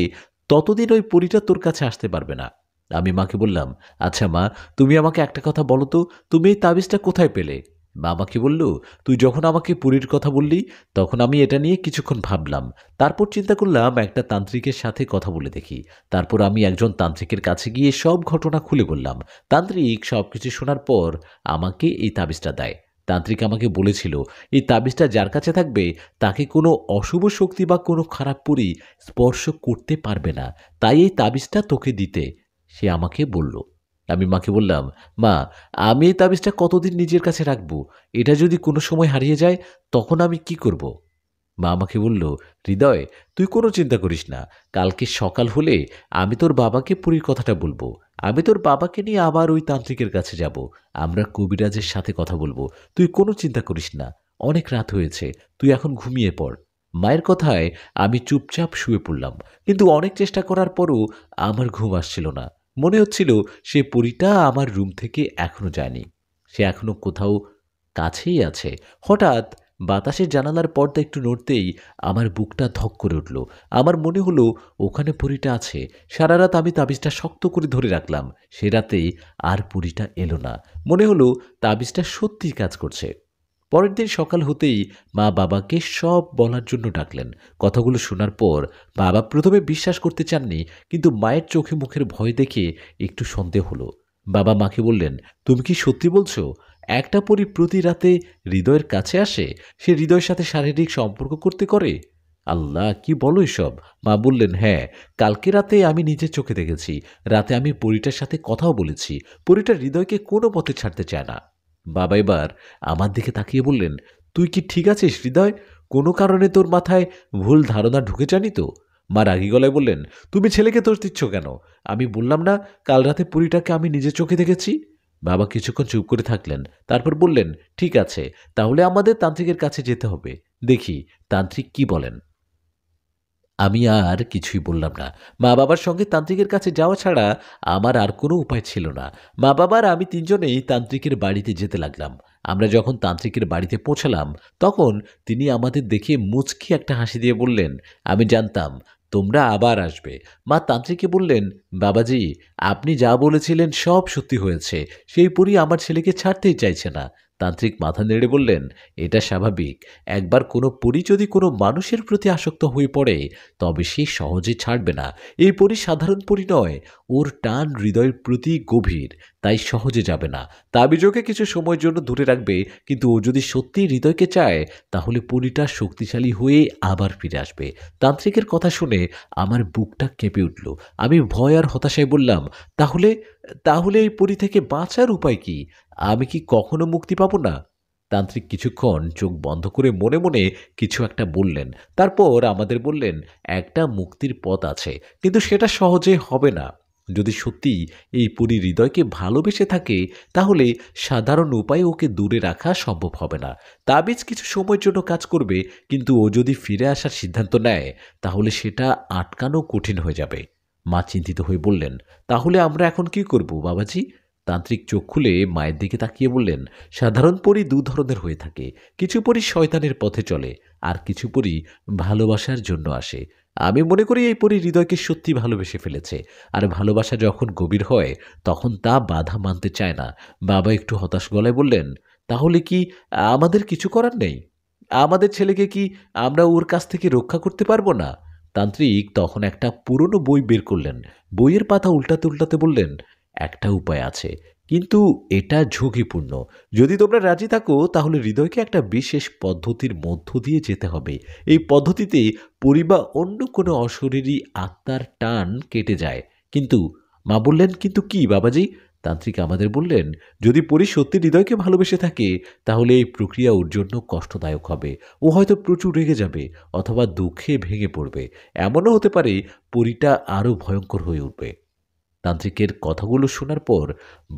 ততদিন ওই পরীটা তোর কাছে আসতে পারবে না। আমি মাকে বললাম, আচ্ছা মা, তুমি আমাকে একটা কথা বলো তো, তুমি এই তাবিজটা কোথায় পেলে? মা আমাকে বলল, তুই যখন আমাকে পরীর কথা বললি তখন আমি এটা নিয়ে কিছুক্ষণ ভাবলাম। তারপর চিন্তা করলাম একটা তান্ত্রিকের সাথে কথা বলে দেখি। তারপর আমি একজন তান্ত্রিকের কাছে গিয়ে সব ঘটনা খুলে বললাম। তান্ত্রিক সবকিছু শোনার পর আমাকে এই তাবিজটা দেয়। তান্ত্রিক আমাকে বলেছিল, এই তাবিজটা যার কাছে থাকবে তাকে কোনো অশুভ শক্তি বা কোনো খারাপ পরী স্পর্শ করতে পারবে না। তাই এই তাবিজটা তোকে দিতে সে আমাকে বলল। আমি মাকে বললাম, মা, আমি এই তাবিজটা কতদিন নিজের কাছে রাখবো? এটা যদি কোনো সময় হারিয়ে যায় তখন আমি কি করব? মা আমাকে বলল, হৃদয়, তুই কোনো চিন্তা করিস না। কালকে সকাল হলে আমি তোর বাবাকে পুরীর কথাটা বলবো। আমি তোর বাবাকে নিয়ে আবার ওই তান্ত্রিকের কাছে যাব। আমরা কবিরাজের সাথে কথা বলবো। তুই কোনো চিন্তা করিস না। অনেক রাত হয়েছে, তুই এখন ঘুমিয়ে পড়। মায়ের কথায় আমি চুপচাপ শুয়ে পড়লাম। কিন্তু অনেক চেষ্টা করার পরও আমার ঘুম আসছিল না। মনে হচ্ছিল সে পরীটা আমার রুম থেকে এখনো যায়নি। সে এখনো কোথাও কাছেই আছে। হঠাৎ বাতাসের জানালার পর্দা একটু নড়তেই আমার বুকটা ধক করে উঠল। আমার মনে হলো ওখানে পরীটা আছে। সারা রাত আমি তাবিজটা শক্ত করে ধরে রাখলাম। সে রাতেই আর পরীটা এলো না। মনে হলো তাবিজটা সত্যিই কাজ করছে। পরের দিন সকাল হতেই মা বাবাকে সব বলার জন্য ডাকলেন। কথাগুলো শোনার পর বাবা প্রথমে বিশ্বাস করতে চাননি, কিন্তু মায়ের চোখে মুখের ভয় দেখে একটু সন্দেহ হলো। বাবা মাকে বললেন, তুমি কি সত্যি বলছো? একটা পরী প্রতি রাতে হৃদয়ের কাছে আসে? সে হৃদয়ের সাথে শারীরিক সম্পর্ক করতে করে? আল্লাহ, কি বলো এসব? মা বললেন, হ্যাঁ, কালকে রাতে আমি নিজের চোখে দেখেছি। রাতে আমি পরীটার সাথে কথাও বলেছি। পরীটা হৃদয়কে কোনো পথে ছাড়তে চায় না। বাবা এবার আমার দিকে তাকিয়ে বললেন, তুই কি ঠিক আছিস হৃদয়? কোনো কারণে তোর মাথায় ভুল ধারণা ঢুকে যায়নি তো? মা রাগী গলায় বললেন, তুমি ছেলেকে দোষ দিচ্ছ কেন? আমি বললাম না কাল রাতে পরীটাকে আমি নিজের চোখে দেখেছি? বাবা কিছুক্ষণ চুপ করে থাকলেন। তারপর বললেন, ঠিক আছে, তাহলে আমাদের তান্ত্রিকের কাছে যেতে হবে। দেখি তান্ত্রিক কি বলেন। আমি আর কিছুই বললাম না। মা বাবার সঙ্গে তান্ত্রিকের কাছে যাওয়া ছাড়া আমার আর কোনো উপায় ছিল না। মা বাবার আমি তিনজনেই তান্ত্রিকের বাড়িতে যেতে লাগলাম। আমরা যখন তান্ত্রিকের বাড়িতে পৌঁছালাম তখন তিনি আমাদের দেখে মুচকি একটা হাসি দিয়ে বললেন, আমি জানতাম তোমরা আবার আসবে। মা তান্ত্রিককে বললেন, বাবাজি, আপনি যা বলেছিলেন সব সত্যি হয়েছে। সেই পরই আমার ছেলেকে ছাড়তেই চাইছে না। তান্ত্রিক মাথা নেড়ে বললেন, এটা স্বাভাবিক। একবার কোনো পরী যদি কোনো মানুষের প্রতি আসক্ত হয়ে পড়ে, তবে সে সহজে ছাড়বে না। এই পরী সাধারণ পরী নয়, ওর টান হৃদয়ের প্রতি গভীর, তাই সহজে যাবে না। তাবিজ ওকে কিছু সময়ের জন্য দূরে রাখবে, কিন্তু ও যদি সত্যি হৃদয়কে চায়, তাহলে পরীটা শক্তিশালী হয়ে আবার ফিরে আসবে। তান্ত্রিকের কথা শুনে আমার বুকটা কেঁপে উঠল। আমি ভয় আর হতাশায় বললাম, তাহলে তাহলে এই পরী থেকে বাঁচার উপায় কি? আমি কি কখনো মুক্তি পাবো না? তান্ত্রিক কিছুক্ষণ চোখ বন্ধ করে মনে মনে কিছু একটা বললেন। তারপর আমাদের বললেন, একটা মুক্তির পথ আছে, কিন্তু সেটা সহজে হবে না। যদি সত্যি এই পরী হৃদয়কে ভালোবেসে থাকে, তাহলে সাধারণ উপায়ে ওকে দূরে রাখা সম্ভব হবে না। তাবিজ কিছু সময়ের জন্য কাজ করবে, কিন্তু ও যদি ফিরে আসার সিদ্ধান্ত নেয়, তাহলে সেটা আটকানো কঠিন হয়ে যাবে। মা চিন্তিত হয়ে বললেন, তাহলে আমরা এখন কি করব বাবাজি? তান্ত্রিক চোখ খুলে মায়ের দিকে তাকিয়ে বললেন, সাধারণ পরী দু ধরনের হয়ে থাকে। কিছু পরী শয়তানের পথে চলে, আর কিছু পরী ভালোবাসার জন্য আসে। আমি মনে করি এই পরী হৃদয়কে সত্যি ভালোবেসে ফেলেছে, আর ভালোবাসা যখন গভীর হয়, তখন তা বাধা মানতে চায় না। বাবা একটু হতাশ গলায় বললেন, তাহলে কি আমাদের কিছু করার নেই? আমাদের ছেলেকে কি আমরা ওর কাছ থেকে রক্ষা করতে পারবো না? তান্ত্রিক তখন একটা পুরনো বই বের করলেন। বইয়ের পাতা উল্টাতে উল্টাতে বললেন, একটা উপায় আছে, কিন্তু এটা ঝুঁকিপূর্ণ। যদি তোমরা রাজি থাকো, তাহলে হৃদয়কে একটা বিশেষ পদ্ধতির মধ্য দিয়ে যেতে হবে। এই পদ্ধতিতে পরি বা অন্য কোনো অশরীরী আত্মার টান কেটে যায়। কিন্তু মা বললেন, কিন্তু কি বাবাজি? তান্ত্রিক আমাদের বললেন, যদি পরি সত্যি হৃদয়কে ভালোবেসে থাকে, তাহলে এই প্রক্রিয়া ওর জন্য কষ্টদায়ক হবে। ও হয়তো প্রচুর রেগে যাবে, অথবা দুঃখে ভেঙে পড়বে। এমনও হতে পারে পরিটা আরো ভয়ঙ্কর হয়ে উঠবে। তান্ত্রিকের কথাগুলো শোনার পর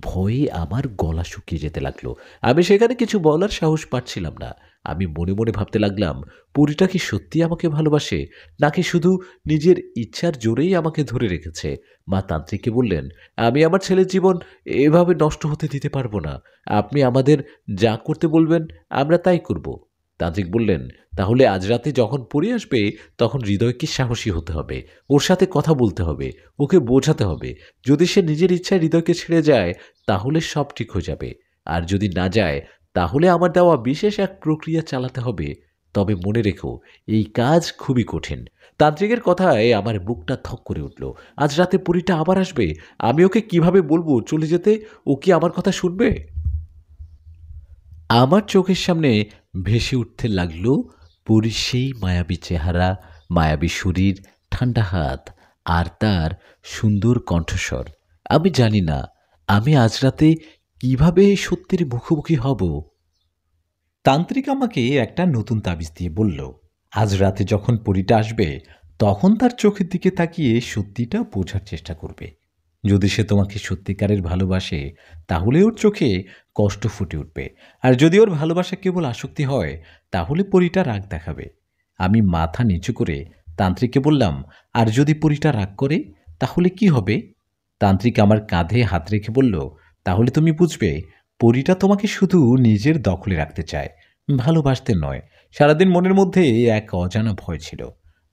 ভয়ে আমার গলা শুকিয়ে যেতে লাগলো। আমি সেখানে কিছু বলার সাহস পাচ্ছিলাম না। আমি মনে মনে ভাবতে লাগলাম, পরীটা কি সত্যি আমাকে ভালোবাসে, নাকি শুধু নিজের ইচ্ছার জোরেই আমাকে ধরে রেখেছে? মা তান্ত্রিককে বললেন, আমি আমার ছেলের জীবন এভাবে নষ্ট হতে দিতে পারবো না। আপনি আমাদের যা করতে বলবেন, আমরা তাই করব। তান্ত্রিক বললেন, তাহলে আজ রাতে যখন পড়ে আসবে, তখন হৃদয়কে সাহসী হতে হবে। ওর সাথে কথা বলতে হবে, ওকে বোঝাতে হবে। যদি সে নিজের ইচ্ছায় হৃদয়কে ছেড়ে যায়, তাহলে সব ঠিক হয়ে যাবে। আর যদি না যায়, তাহলে আমার দেওয়া বিশেষ এক প্রক্রিয়া চালাতে হবে। তবে মনে রেখো, এই কাজ খুবই কঠিন। তান্ত্রিকের কথায় আমার বুকটা থক করে উঠল। আজ রাতে পরীটা আবার আসবে। আমি ওকে কিভাবে বলবো চলে যেতে? ও কি আমার কথা শুনবে? আমার চোখের সামনে ভেসে উঠতে লাগলো পরীর সেই মায়াবী চেহারা, মায়াবী শরীর, ঠান্ডা হাত, আর তার সুন্দর কণ্ঠস্বর। আমি জানি না আমি আজ রাতে কিভাবে এই সত্যের মুখোমুখি হব। তান্ত্রিক আমাকে একটা নতুন তাবিজ দিয়ে বলল, আজ রাতে যখন পরীটা আসবে, তখন তার চোখের দিকে তাকিয়ে সত্যিটা বোঝার চেষ্টা করবে। যদি সে তোমাকে সত্যিকারের ভালোবাসে, তাহলে ওর চোখে কষ্ট ফুটে উঠবে। আর যদি ওর ভালোবাসা কেবল আসক্তি হয়, তাহলে পরীটা রাগ দেখাবে। আমি মাথা নিচু করে তান্ত্রিককে বললাম, আর যদি পরীটা রাগ করে, তাহলে কি হবে? তান্ত্রিক আমার কাঁধে হাত রেখে বলল, তাহলে তুমি বুঝবে, পরীটা তোমাকে শুধু নিজের দখলে রাখতে চায়, ভালোবাসতে নয়। সারাদিন মনের মধ্যে এক অজানা ভয় ছিল।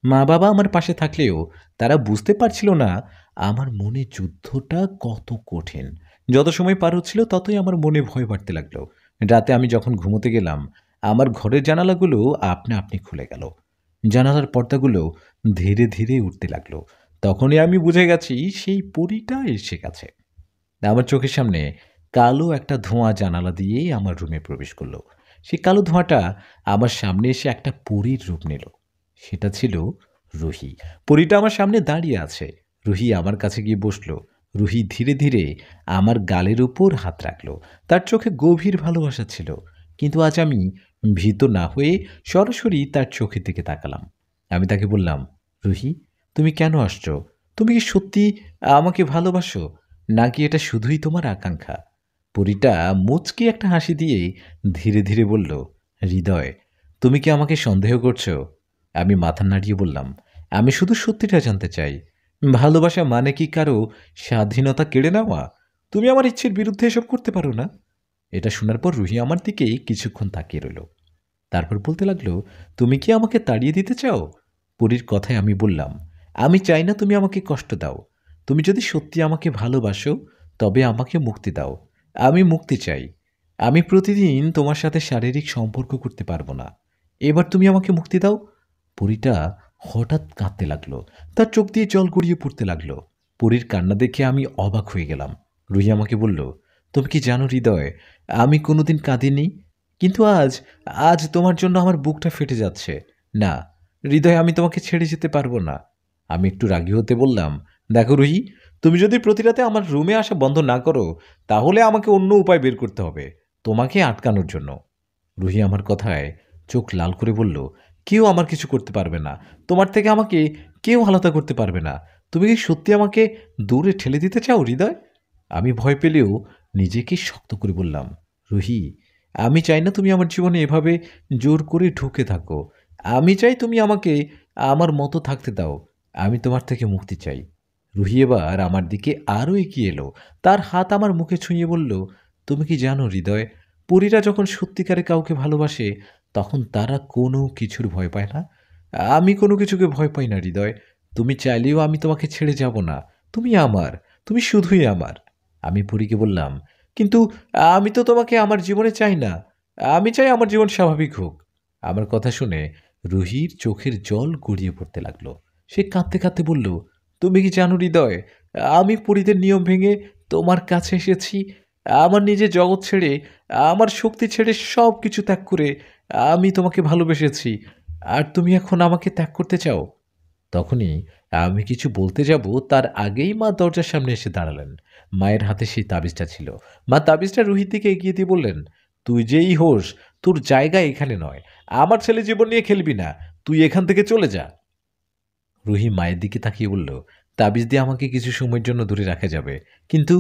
মা বাবা আমার পাশে থাকলেও তারা বুঝতে পারছিল না আমার মনে যুদ্ধটা কত কঠিন। যত সময় পার হচ্ছিল, ততই আমার মনে ভয় বাড়তে লাগলো। রাতে আমি যখন ঘুমোতে গেলাম, আমার ঘরের জানালাগুলো আপনা আপনি খুলে গেল। জানালার পর্দাগুলো ধীরে ধীরে উঠতে লাগলো। তখনই আমি বুঝে গেছি সেই পরীটা এসে গেছে। আমার চোখের সামনে কালো একটা ধোঁয়া জানালা দিয়েই আমার রুমে প্রবেশ করলো। সেই কালো ধোঁয়াটা আমার সামনে এসে একটা পরীর রূপ নিল। সেটা ছিল রুহি। পরীটা আমার সামনে দাঁড়িয়ে আছে। রুহি আমার কাছে গিয়ে বসলো। রুহি ধীরে ধীরে আমার গালের উপর হাত রাখলো। তার চোখে গভীর ভালোবাসা ছিল। কিন্তু আজ আমি ভীত না হয়ে সরাসরি তার চোখের দিকে তাকালাম। আমি তাকে বললাম, রুহি, তুমি কেন আসছো? তুমি কি সত্যি আমাকে ভালোবাসো, নাকি এটা শুধুই তোমার আকাঙ্ক্ষা? পরীটা মুচকি একটা হাসি দিয়ে ধীরে ধীরে বলল, হৃদয়, তুমি কি আমাকে সন্দেহ করছো? আমি মাথা নাড়িয়ে বললাম, আমি শুধু সত্যিটা জানতে চাই। ভালোবাসা মানে কি কারো স্বাধীনতা কেড়ে নেওয়া? তুমি আমার ইচ্ছের বিরুদ্ধে এসব করতে পারো না। এটা শোনার পর রুহি আমার দিকে কিছুক্ষণ তাকিয়ে রইল। তারপর বলতে লাগলো, তুমি কি আমাকে তাড়িয়ে দিতে চাও? পরীর কথায় আমি বললাম, আমি চাই না তুমি আমাকে কষ্ট দাও। তুমি যদি সত্যি আমাকে ভালোবাসো, তবে আমাকে মুক্তি দাও। আমি মুক্তি চাই। আমি প্রতিদিন তোমার সাথে শারীরিক সম্পর্ক করতে পারবো না। এবার তুমি আমাকে মুক্তি দাও। পরীটা হঠাৎ কাঁদতে লাগলো। তার চোখ দিয়ে জল গড়িয়ে পড়তে লাগলো। পরীর কান্না দেখে আমি অবাক হয়ে গেলাম। রুহি আমাকে বলল, তুমি কি জানো হৃদয়, আমি কোনোদিন কাঁদিনি, কিন্তু আজ আজ তোমার জন্য আমার বুকটা ফেটে যাচ্ছে। না হৃদয়, আমি তোমাকে ছেড়ে যেতে পারবো না। আমি একটু রাগী হতে বললাম, দেখো রুহি, তুমি যদি প্রতি রাতে আমার রুমে আসা বন্ধ না করো, তাহলে আমাকে অন্য উপায় বের করতে হবে তোমাকে আটকানোর জন্য। রুহি আমার কথায় চোখ লাল করে বলল, কেউ আমার কিছু করতে পারবে না। তোমার থেকে আমাকে কেউ আলাদা করতে পারবে না। তুমি কি সত্যি আমাকে দূরে ঠেলে দিতে চাও হৃদয়? আমি ভয় পেলেও নিজেকে শক্ত করে বললাম, রুহি, আমি চাই না তুমি আমার জীবনে এভাবে জোর করে ঢুকে থাকো। আমি চাই তুমি আমাকে আমার মতো থাকতে দাও। আমি তোমার থেকে মুক্তি চাই। রুহি এবার আমার দিকে আরও এগিয়ে এলো। তার হাত আমার মুখে ছুঁয়ে বলল, তুমি কি জানো হৃদয়, পরীরা যখন সত্যিকারে কাউকে ভালোবাসে তখন তারা কোনো কিছুর ভয় পায় না। আমি কোনো কিছুকে ভয় পাই না হৃদয়। তুমি চাইলেও আমি তোমাকে ছেড়ে যাব না। তুমি আমার, তুমি শুধুই আমার। আমি পরীকে বললাম, কিন্তু আমি তো তোমাকে আমার জীবনে চাই না। আমি চাই আমার জীবন স্বাভাবিক হোক। আমার কথা শুনে রুহির চোখের জল গড়িয়ে পড়তে লাগলো। সে কাঁদতে কাঁদতে বলল, তুমি কি জানো হৃদয়, আমি পরীদের নিয়ম ভেঙে তোমার কাছে এসেছি। আমার নিজের জগৎ ছেড়ে, আমার শক্তি ছেড়ে সব কিছু ত্যাগ করে আমি তোমাকে ভালোবেসেছি। আর তুমি এখন আমাকে ত্যাগ করতে চাও? তখনই আমি কিছু বলতে যাব, তার আগেই মা দরজার সামনে এসে দাঁড়ালেন। মায়ের হাতে সেই তাবিজটা ছিল। মা তাবিজটা রুহির দিকে এগিয়ে দিয়ে বললেন, তুই যেই হোস, তোর জায়গা এখানে নয়। আমার ছেলে জীবন নিয়ে খেলবি না। তুই এখান থেকে চলে যা। রুহি মায়ের দিকে তাকিয়ে বলল, তাবিজ দিয়ে আমাকে কিছু সময়ের জন্য দূরে রাখা যাবে, কিন্তু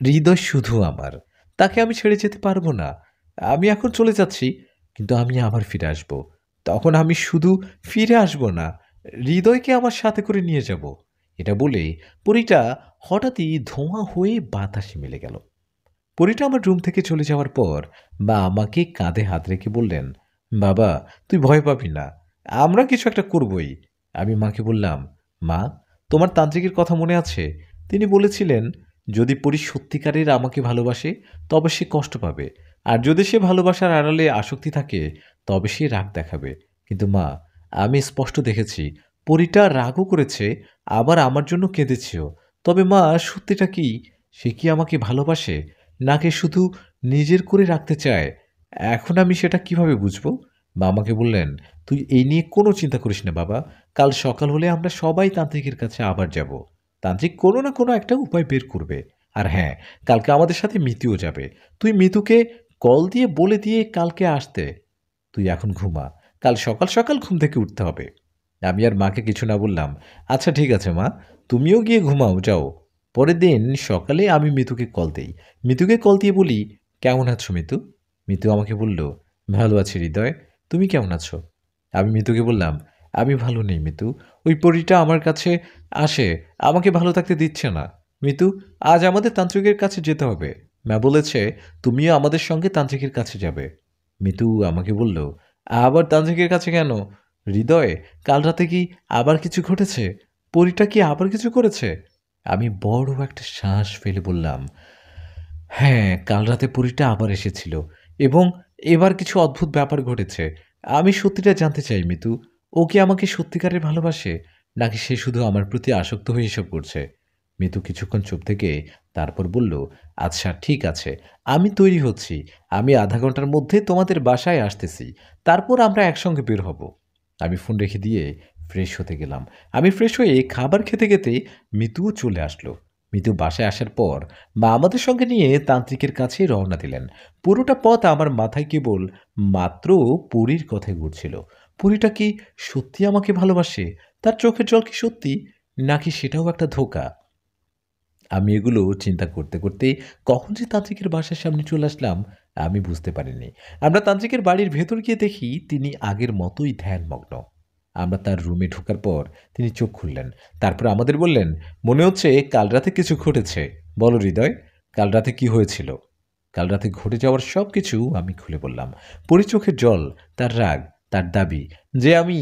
হৃদয় শুধু আমার। তাকে আমি ছেড়ে যেতে পারবো না। আমি এখন চলে যাচ্ছি, কিন্তু আমি আবার ফিরে আসব। তখন আমি শুধু ফিরে আসব না, হৃদয়কে আমার সাথে করে নিয়ে যাব। এটা বলে পরীটা হঠাৎই ধোঁয়া হয়ে বাতাসে মিলে গেল। পরীটা আমার রুম থেকে চলে যাওয়ার পর বা আমাকে কাঁধে হাত রেখে বললেন, বাবা, তুই ভয় পাবি না, আমরা কিছু একটা করবই। আমি মাকে বললাম, মা, তোমার তান্ত্রিকের কথা মনে আছে? তিনি বলেছিলেন, যদি পরী সত্যিকারের আমাকে ভালোবাসে তবে সে কষ্ট পাবে, আর যদি সে ভালোবাসার আড়ালে আসক্তি থাকে তবে সে রাগ দেখাবে। কিন্তু মা, আমি স্পষ্ট দেখেছি পরীটা রাগও করেছে, আবার আমার জন্য কেঁদেছেও। তবে মা, সত্যিটা কি, সে কি আমাকে ভালোবাসে, নাকি শুধু নিজের করে রাখতে চায়? এখন আমি সেটা কিভাবে বুঝবো? মা আমাকে বললেন, তুই এই নিয়ে কোনো চিন্তা করিস না বাবা। কাল সকাল হলে আমরা সবাই তান্ত্রিকের কাছে আবার যাব। তান্ত্রিক কোনো না কোনো একটা উপায় বের করবে। আর হ্যাঁ, কালকে আমাদের সাথে মিতুও যাবে। তুই মিতুকে কল দিয়ে বলে দিয়ে কালকে আসতে। তুই এখন ঘুমা। কাল সকাল সকাল ঘুম থেকে উঠতে হবে। আমি আর মাকে কিছু না বললাম। আচ্ছা ঠিক আছে মা, তুমিও গিয়ে ঘুমাও, যাও। পরের দিন সকালে আমি মিতুকে কল দেই। মিতুকে কল দিয়ে বলি, কেমন আছো মিতু? মিতু আমাকে বলল, ভালো আছি হৃদয়। তুমি কেমন আছো? আমি মিতুকে বললাম, আমি ভালো নেই মিতু। ওই পরীটা আমার কাছে আসে, আমাকে ভালো থাকতে দিচ্ছে না। মিতু, আজ আমাদের তান্ত্রিকের কাছে যেতে হবে। মা বলেছে তুমিও আমাদের সঙ্গে তান্ত্রিকের কাছে যাবে। মিতু আমাকে বলল, আবার তান্ত্রিকের কাছে কেন? হৃদয়, কাল রাতে কি আবার কিছু ঘটেছে? পরীটা কি আবার কিছু করেছে? আমি বড় একটা শ্বাস ফেলে বললাম, হ্যাঁ, কাল রাতে পরীটা আবার এসেছিল, এবং এবার কিছু অদ্ভুত ব্যাপার ঘটেছে। আমি সত্যিটা জানতে চাই মিতু, ও কি আমাকে সত্যিকারের ভালোবাসে, নাকি সে শুধু আমার প্রতি আসক্ত হয়ে এসব করছে? মিতু কিছুক্ষণ চুপ থেকে তারপর বলল, আচ্ছা ঠিক আছে, আমি তৈরি হচ্ছি। আমি আধা ঘন্টার মধ্যে তোমাদের বাসায় আসতেছি। তারপর আমরা একসঙ্গে বের হব। আমি ফোন রেখে দিয়ে ফ্রেশ হতে গেলাম। আমি ফ্রেশ হয়ে খাবার খেতে খেতে মিতুও চলে আসলো। মিতু বাসায় আসার পর মা আমাদের সঙ্গে নিয়ে তান্ত্রিকের কাছে রওনা দিলেন। পুরোটা পথ আমার মাথায় কেবল মাত্র পরীর কথাই ঘুরছিল। পরীটা কি সত্যি আমাকে ভালোবাসে? তার চোখের জল কি সত্যি, নাকি সেটাও একটা ধোঁকা? আমি এগুলো চিন্তা করতে করতে কখন যে তান্ত্রিকের বাসার সামনে চলে আসলাম আমি বুঝতে পারিনি। আমরা তান্ত্রিকের বাড়ির ভেতর গিয়ে দেখি তিনি আগের মতোই ধ্যানমগ্ন। আমরা তার রুমে ঢোকার পর তিনি চোখ খুললেন। তারপর আমাদের বললেন, মনে হচ্ছে কাল রাতে কিছু ঘটেছে। বলো হৃদয়, কাল রাতে কি হয়েছিল? কাল রাতে ঘটে যাওয়ার সব কিছু আমি খুলে বললাম। পরিচোখের জল, তার রাগ, তার দাবি যে আমি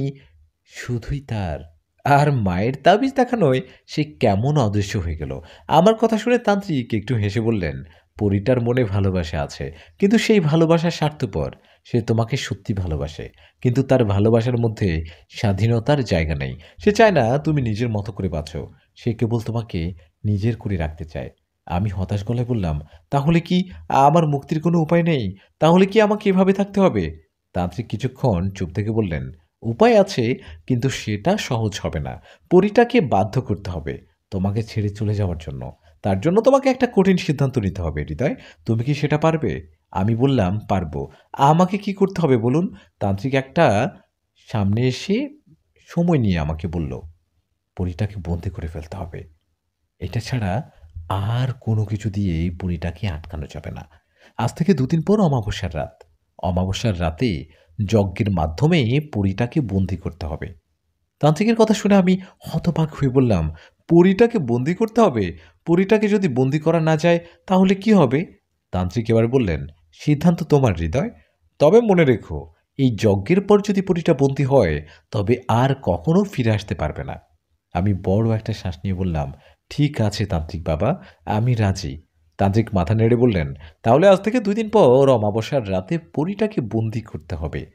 শুধুই তার। আর মায়ের তাবিজ দেখানোয় সে কেমন অদৃশ্য হয়ে গেল। আমার কথা শুনে তান্ত্রিক একটু হেসে বললেন, পরীটার মনে ভালোবাসা আছে, কিন্তু সেই ভালোবাসা স্বার্থপর। সে তোমাকে সত্যি ভালোবাসে, কিন্তু তার ভালোবাসার মধ্যে স্বাধীনতার জায়গা নেই। সে চায় না তুমি নিজের মতো করে বাঁচো। সে কেবল তোমাকে নিজের করে রাখতে চায়। আমি হতাশ গলায় বললাম, তাহলে কি আমার মুক্তির কোনো উপায় নেই? তাহলে কি আমাকে এভাবে থাকতে হবে? তান্ত্রিক কিছুক্ষণ চুপ থেকে বললেন, উপায় আছে, কিন্তু সেটা সহজ হবে না। পরীটাকে বাধ্য করতে হবে তোমাকে ছেড়ে চলে যাওয়ার জন্য। তার জন্য তোমাকে একটা কঠিন সিদ্ধান্ত নিতে হবে হৃদয়। তুমি কি সেটা পারবে? আমি বললাম, পারবো। আমাকে কি করতে হবে বলুন? তান্ত্রিক একটা সামনে এসে সময় নিয়ে আমাকে বলল, পরীটাকে বন্দি করে ফেলতে হবে। এটা ছাড়া আর কোনো কিছু দিয়েই পরীটাকে আটকানো যাবে না। আজ থেকে ২ দিন পর অমাবস্যার রাত। অমাবস্যার রাতে যজ্ঞের মাধ্যমে পরীটাকে বন্দি করতে হবে। তান্ত্রিকের কথা শুনে আমি হতবাক হয়ে বললাম, পরীটাকে বন্দি করতে হবে? পরীটাকে যদি বন্দি করা না যায় তাহলে কি হবে? তান্ত্রিক এবার বললেন, সিদ্ধান্ত তোমার হৃদয়। তবে মনে রেখো, এই যজ্ঞের পর যদি পরীটা বন্দি হয় তবে আর কখনো ফিরে আসতে পারবে না। আমি বড় একটা শ্বাস নিয়ে বললাম, ঠিক আছে তান্ত্রিক বাবা, আমি রাজি। তান্ত্রিক মাথা নেড়ে বললেন, তাহলে আজ থেকে ২ দিন পর অমাবস্যার রাতে পরীটাকে বন্দি করতে হবে।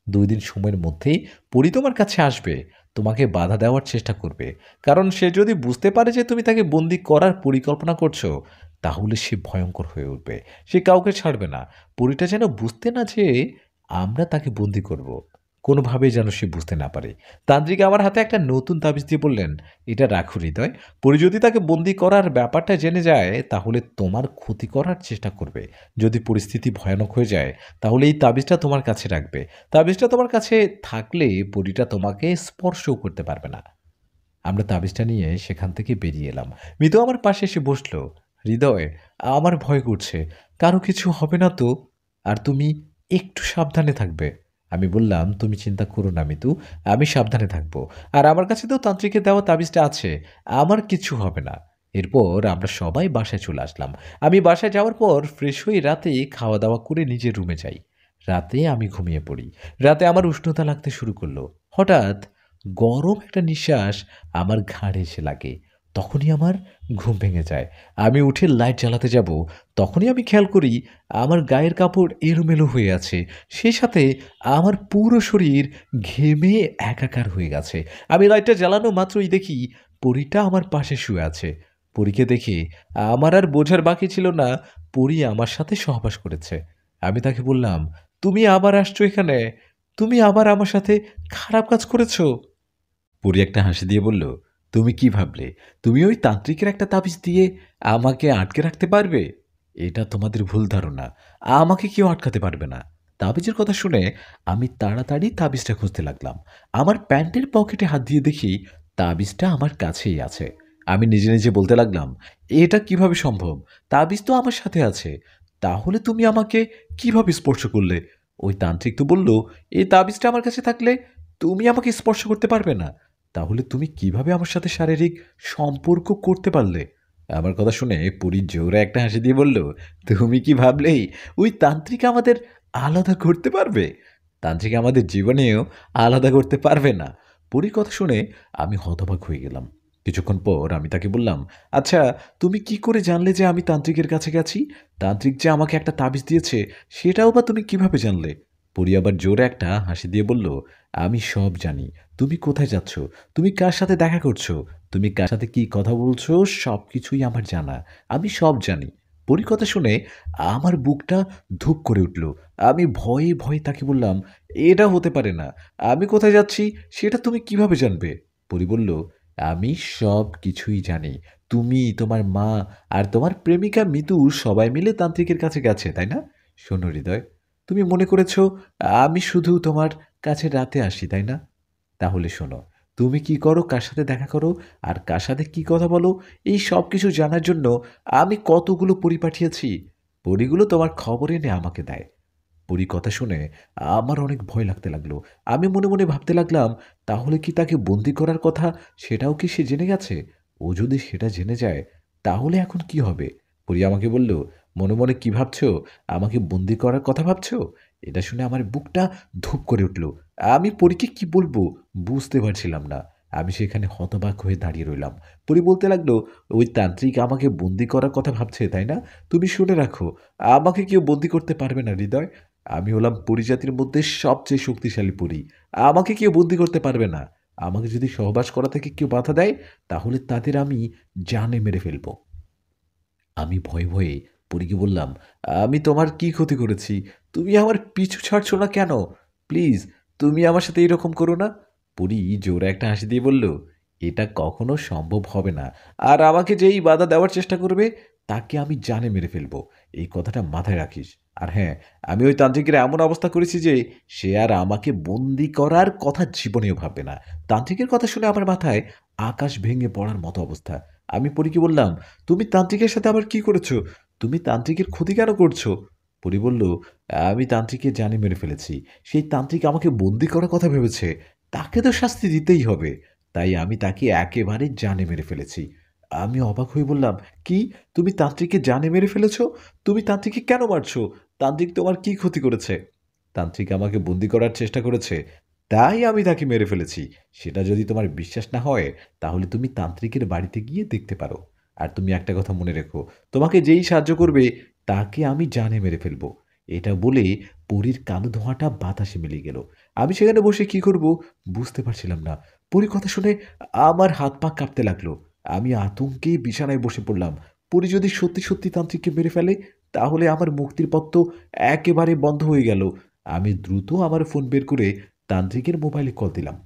২ দিন সময়ের মধ্যেই পরী তোমার কাছে আসবে, তোমাকে বাধা দেওয়ার চেষ্টা করবে। কারণ সে যদি বুঝতে পারে যে তুমি তাকে বন্দি করার পরিকল্পনা করছো, তাহলে সে ভয়ঙ্কর হয়ে উঠবে। সে কাউকে ছাড়বে না। পরীটা যেন বুঝতে না যে আমরা তাকে বন্দি করব। কোনোভাবেই যেন সে বুঝতে না পারে। তান্ত্রিক আমার হাতে একটা নতুন তাবিজ দিয়ে বললেন, এটা রাখো হৃদয়। পরী যদি তাকে বন্দি করার ব্যাপারটা জেনে যায় তাহলে তোমার ক্ষতি করার চেষ্টা করবে। যদি পরিস্থিতি ভয়ানক হয়ে যায় তাহলে এই তাবিজটা তোমার কাছে রাখবে। তাবিজটা তোমার কাছে থাকলে পরীটা তোমাকে স্পর্শও করতে পারবে না। আমরা তাবিজটা নিয়ে সেখান থেকে বেরিয়ে এলাম। মিতু আমার পাশে এসে বসল। হৃদয়, আমার ভয় করছে। কারো কিছু হবে না তো? আর তুমি একটু সাবধানে থাকবে। আমি বললাম, তুমি চিন্তা করো না মিতু, আমি সাবধানে থাকবো। আর আমার কাছে তো তান্ত্রিকের দেওয়া তাবিজটা আছে। আমার কিচ্ছু হবে না। এরপর আমরা সবাই বাসায় চলে আসলাম। আমি বাসায় যাওয়ার পর ফ্রেশ হয়ে রাতে খাওয়া-দাওয়া করে নিজের রুমে যাই। রাতে আমি ঘুমিয়ে পড়ি। রাতে আমার উষ্ণতা লাগতে শুরু করলো। হঠাৎ গরম একটা নিঃশ্বাস আমার ঘাড়ে এসে লাগে। তখনই আমার ঘুম ভেঙে যায়। আমি উঠে লাইট জ্বালাতে যাব, তখনই আমি খেয়াল করি আমার গায়ের কাপড় এলোমেলো হয়ে আছে। সেই সাথে আমার পুরো শরীর ঘেমে একাকার হয়ে গেছে। আমি লাইটটা জ্বালানো মাত্রই দেখি পরীটা আমার পাশে শুয়ে আছে। পরীকে দেখে আমার আর বোঝার বাকি ছিল না পরী আমার সাথে সহবাস করেছে। আমি তাকে বললাম, তুমি আবার আসছো এখানে? তুমি আবার আমার সাথে খারাপ কাজ করেছো? পরী একটা হাসি দিয়ে বলল, তুমি কি ভাবলে তুমি ওই তান্ত্রিকের একটা তাবিজ দিয়ে আমাকে আটকে রাখতে পারবে? এটা তোমাদের ভুল ধারণা। আমাকে কেউ আটকাতে পারবে না। তাবিজের কথা শুনে আমি তাড়াতাড়ি তাবিজটা খুঁজতে লাগলাম। আমার প্যান্টের পকেটে হাত দিয়ে দেখি তাবিজটা আমার কাছেই আছে। আমি নিজে নিজে বলতে লাগলাম, এটা কিভাবে সম্ভব? তাবিজ তো আমার সাথে আছে। তাহলে তুমি আমাকে কিভাবে স্পর্শ করলে? ওই তান্ত্রিক তো বলল, এই তাবিজটা আমার কাছে থাকলে তুমি আমাকে স্পর্শ করতে পারবে না। তাহলে তুমি কিভাবে আমার সাথে শারীরিক সম্পর্ক করতে পারলে? আমার কথা শুনে পরী জোরে একটা হাসি দিয়ে বলল, তুমি কি ভাবলেই ওই তান্ত্রিক আমাদের আলাদা করতে পারবে? তান্ত্রিক আমাদের জীবনেও আলাদা করতে পারবে না। পরীর কথা শুনে আমি হতবাক হয়ে গেলাম। কিছুক্ষণ পর আমি তাকে বললাম, আচ্ছা, তুমি কি করে জানলে যে আমি তান্ত্রিকের কাছে গেছি? তান্ত্রিক যে আমাকে একটা তাবিজ দিয়েছে সেটাও বা তুমি কিভাবে জানলে? পরী আবার জোরে একটা হাসি দিয়ে বলল, আমি সব জানি। তুমি কোথায় যাচ্ছ? তুমি কার সাথে দেখা করছো? তুমি কার সাথে কি কথা বলছো? সবকিছুই আমার জানা। আমি সব জানি। পরীর কথা শুনে আমার বুকটা ধুপ করে উঠল। আমি ভয়ে, ভয়ে তাকে বললাম, এটা হতে পারে না। আমি কোথায় যাচ্ছি সেটা তুমি কিভাবে জানবে? পরী বলল, আমি সব কিছুই জানি। তুমি, তোমার মা আর তোমার প্রেমিকা মিতু সবাই মিলে তান্ত্রিকের কাছে গেছে, তাই না? শোনো হৃদয়, তুমি মনে করেছো আমি শুধু তোমার কাছে রাতে আসি, তাই না? তাহলে শোনো, তুমি কি করো, কার সাথে দেখা করো, আর কার সাথে কি কথা বলো, এই সব কিছু জানার জন্য আমি কতগুলো পরী পাঠিয়েছি। পরীগুলো তোমার খবর এনে আমাকে দেয়। পরী কথা শুনে আমার অনেক ভয় লাগতে লাগলো। আমি মনে মনে ভাবতে লাগলাম, তাহলে কি তাকে বন্দি করার কথা সেটাও কি সে জেনে গেছে? ও যদি সেটা জেনে যায় তাহলে এখন কি হবে? পরী আমাকে বলল, মনে মনে কি ভাবছো? আমাকে বন্দি করার কথা ভাবছো? এটা শুনে আমার বুকটা ধুপ করে উঠল। আমি পরীকে কি বলবো বুঝতে পারছিলাম না। আমি সেখানে হতবাক হয়ে দাঁড়িয়ে রইলাম। পরি বলতে লাগলো, ওই তান্ত্রিক আমাকে বন্দি করার কথা ভাবছে, তাই না? তুমি শুনে রাখো, আমাকে কেউ বন্দি করতে পারবে না হৃদয়। আমি হলাম পরিজাতির মধ্যে সবচেয়ে শক্তিশালী পরী। আমাকে কেউ বন্দি করতে পারবে না। আমাকে যদি সহবাস করা থেকে কেউ বাধা দেয়, তাহলে তাদের আমি জানে মেরে ফেলব। আমি ভয়ে, ভয়ে পরীকে বললাম, "আমি তোমার কি ক্ষতি করেছি? তুমি আমার পিছু ছাড়ছো না কেন? প্লিজ, তুমি আমার সাথে এরকম করো না।" পরী জোরে একটা হাসি দিয়ে বলল, "এটা কখনো সম্ভব হবে না। আর আমাকে যেই বাধা দেওয়ার চেষ্টা করবে, তাকে আমি জানে মেরে ফেলব। এই কথাটা মাথায় রাখিস। আর হ্যাঁ, আমি ওই তান্ত্রিকের এমন অবস্থা করেছি যে, সে আর আমাকে বন্দি করার কথা জীবনেও ভাববে না।" তান্ত্রিকের কথা শুনে আমার মাথায় আকাশ ভেঙে পড়ার মতো অবস্থা। আমি পরীকে বললাম, তুমি তান্ত্রিকের সাথে আবার কি করেছো? তুমি তান্ত্রিকের ক্ষতি কেন করছো? পরী বলল, আমি তান্ত্রিককে জানে মেরে ফেলেছি। সেই তান্ত্রিক আমাকে বন্দি করার কথা ভেবেছে। তাকে তো শাস্তি দিতেই হবে। তাই আমি তাকে একেবারে জানে মেরে ফেলেছি। আমি অবাক হয়ে বললাম, কি? তুমি তান্ত্রিককে জানে মেরে ফেলেছো? তুমি তান্ত্রিককে কেন মারছো? তান্ত্রিক তোমার কি ক্ষতি করেছে? তান্ত্রিক আমাকে বন্দি করার চেষ্টা করেছে। তাই আমি তাকে মেরে ফেলেছি। সেটা যদি তোমার বিশ্বাস না হয়, তাহলে তুমি তান্ত্রিকের বাড়িতে গিয়ে দেখতে পারো। আর তুমি একটা কথা মনে রেখো, তোমাকে যেই সাহায্য করবে তাকে আমি জানে মেরে ফেলবো। এটা বলে পরীর কালো ধোঁয়াটা বাতাসে মিলিয়ে গেল। আমি সেখানে বসে কি করব বুঝতে পারছিলাম না। পরীর কথা শুনে আমার হাত পা কাঁপতে লাগলো। আমি আতঙ্কে বিছানায় বসে পড়লাম। পরী যদি সত্যি, সত্যি তান্ত্রিককে মেরে ফেলে, তাহলে আমার মুক্তির পথ তো একেবারে বন্ধ হয়ে গেল। আমি দ্রুত আমার ফোন বের করে তান্ত্রিকের মোবাইলে কল দিলাম।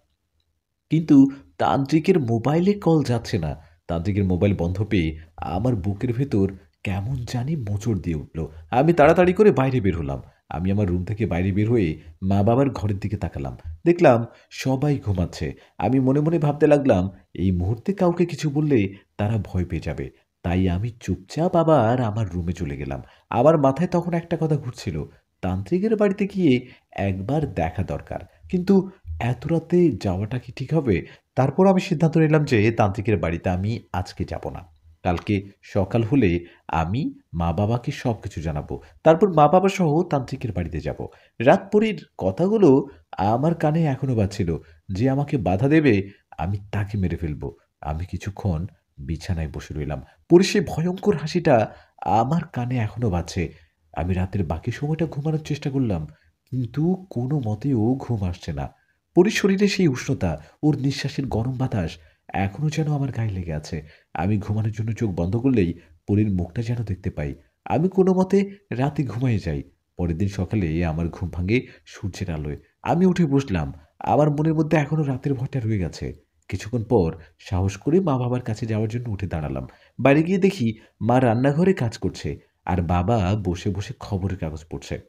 কিন্তু তান্ত্রিকের মোবাইলে কল যাচ্ছে না। তান্ত্রিকের মোবাইল বন্ধ পেয়ে আমার বুকের ভেতর কেমন জানি মোচড় দিয়ে উঠল। আমি তাড়াতাড়ি করে বাইরে বের হলাম। আমি আমার রুম থেকে বাইরে বের হয়ে মা-বাবার ঘরের দিকে তাকালাম। দেখলাম সবাই ঘুমাচ্ছে। আমি মনে, মনে ভাবতে লাগলাম, এই মুহূর্তে কাউকে কিছু বললে তারা ভয় পেয়ে যাবে। তাই আমি চুপচাপ আবার আমার রুমে চলে গেলাম। আমার মাথায় তখন একটা কথা ঘুরছিল, তান্ত্রিকের বাড়িতে গিয়ে একবার দেখা দরকার। কিন্তু এত রাতে যাওয়াটা কি ঠিক হবে? তারপর আমি সিদ্ধান্ত নিলাম যে তান্ত্রিকের বাড়িতে আমি আজকে যাব না। কালকে সকাল হলে আমি মা-বাবাকে সবকিছু জানাবো। তারপর মা-বাবা সহ তান্ত্রিকের বাড়িতে যাব। রাতপরীর কথাগুলো আমার কানে এখনো বাজছিল। যে আমাকে বাধা দেবে, আমি তাকে মেরে ফেলবো। আমি কিছুক্ষণ বিছানায় বসে রইলাম। পরে সেই ভয়ংকর হাসিটা আমার কানে এখনো বাজছে। আমি রাতের বাকি সময়টা ঘুমানোর চেষ্টা করলাম। কিন্তু কোনো মতেও ঘুম আসছে না। পরীর শরীরে সেই উষ্ণতা, ওর নিঃশ্বাসের গরম বাতাস এখনো যেন আমার গায়ে লেগে আছে। আমি ঘুমানোর জন্য চোখ বন্ধ করলেই পরীর মুখটা যেন দেখতে পাই। আমি কোনো মতে রাতে ঘুমিয়ে যাই। পরের দিন সকালে আমার ঘুম ভাঙে সূর্যের আলোয়। আমি উঠে বসলাম। আমার মনের মধ্যে এখনো রাতের ভয়টা রয়ে গেছে। কিছুক্ষণ পর সাহস করে মা-বাবার কাছে যাওয়ার জন্য উঠে দাঁড়ালাম। বাইরে গিয়ে দেখি মা রান্নাঘরে কাজ করছে আর বাবা বসে, বসে খবরের কাগজ পড়ছে।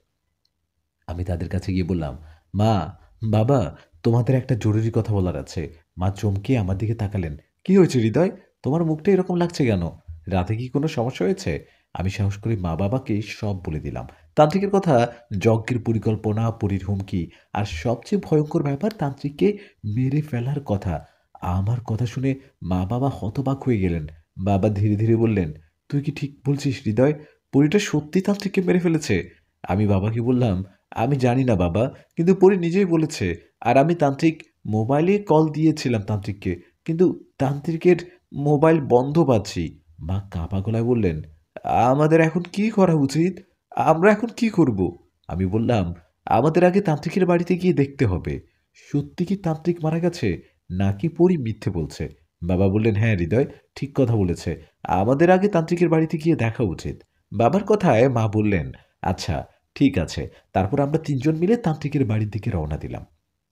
আমি তাদের কাছে গিয়ে বললাম, "মা, বাবা, তোমাদের একটা জরুরি কথা বলার আছে।" মা চমকে আমার দিকে তাকালেন। "কি হয়েছে হৃদয়? তোমার মুখটা এরকম লাগছে কেন? রাতে কি কোনো সমস্যা হয়েছে?" আমি সাহস করে মা-বাবাকে সব বলে দিলাম। তান্ত্রিকের কথা, যজ্ঞের পরিকল্পনা, পরীর হুমকি আর সবচেয়ে ভয়ংকর ব্যাপার তান্ত্রিককে মেরে ফেলার কথা। আমার কথা শুনে মা-বাবা হতবাক হয়ে গেলেন। বাবা ধীরে, ধীরে বললেন, "তুই কি ঠিক বলছিস হৃদয়? পরীটা সত্যি তান্ত্রিককে মেরে ফেলেছে?" আমি বাবাকে বললাম, আমি জানি না বাবা, কিন্তু পরী নিজেই বলেছে। আর আমি তান্ত্রিক মোবাইলে কল দিয়েছিলাম তান্ত্রিককে। কিন্তু তান্ত্রিকের মোবাইল বন্ধ পাচ্ছি। মা কাঁপা গলায় বললেন, আমাদের এখন কি করা উচিত? আমরা এখন কি করব? আমি বললাম, আমাদের আগে তান্ত্রিকের বাড়িতে গিয়ে দেখতে হবে। সত্যি কি তান্ত্রিক মারা গেছে? নাকি পরী মিথ্যে বলছে? বাবা বললেন, হ্যাঁ হৃদয়, ঠিক কথা বলেছে। আমাদের আগে তান্ত্রিকের বাড়িতে গিয়ে দেখা উচিত। বাবার কথায় মা বললেন, আচ্ছা, ঠিক আছে। তারপর আমরা ৩ জন মিলে তান্ত্রিকের বাড়ির দিকে রওনা দিলাম।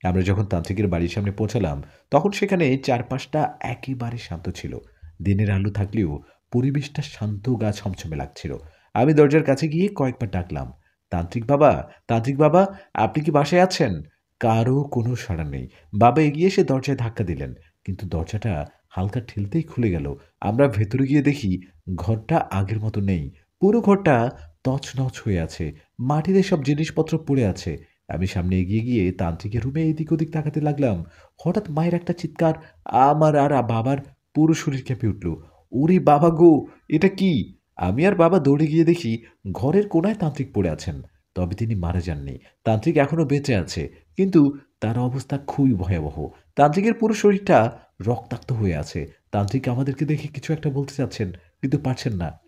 আমরা যখন তান্ত্রিকের বাড়ির সামনে পৌঁছালাম, তখন সেখানে চারপাশটা একেবারে শান্ত ছিল। দিনের আলো থাকলেও পরিবেশটা শান্ত গা ছমছমে লাগছিল। আমি দরজার কাছে গিয়ে কয়েকবার ডাকলাম, "তান্ত্রিক বাবা, তান্ত্রিক বাবা, আপনি কি বাসায় আছেন?" কারো কোনো সাড়া নেই। বাবা এগিয়ে এসে দরজায় ধাক্কা দিলেন। কিন্তু দরজাটা হালকা ঠেলতেই খুলে গেল। আমরা ভেতরে গিয়ে দেখি ঘরটা আগের মতো নেই। পুরো ঘরটা তছনছ হয়ে আছে। মাটিতে সব জিনিসপত্র পড়ে আছে। আমি সামনে এগিয়ে গিয়ে তান্ত্রিকের রুমে এদিক ওদিক তাকাতে লাগলাম। হঠাৎ মায়ের একটা চিৎকার, আমার আর বাবার পুরো শরীর কেঁপে উঠল। ওরে বাবা গো! এটা কি? আমি আর বাবা দৌড়ে গিয়ে দেখি ঘরের কোনায় তান্ত্রিক পড়ে আছেন। তবে তিনি মারা যাননি। তান্ত্রিক এখনো বেঁচে আছে। কিন্তু তার অবস্থা খুবই ভয়াবহ। তান্ত্রিকের পুরো শরীরটা রক্তাক্ত হয়ে আছে। তান্ত্রিক আমাদেরকে দেখে কিছু একটা বলতে চাচ্ছেন, কিন্তু পারছেন না।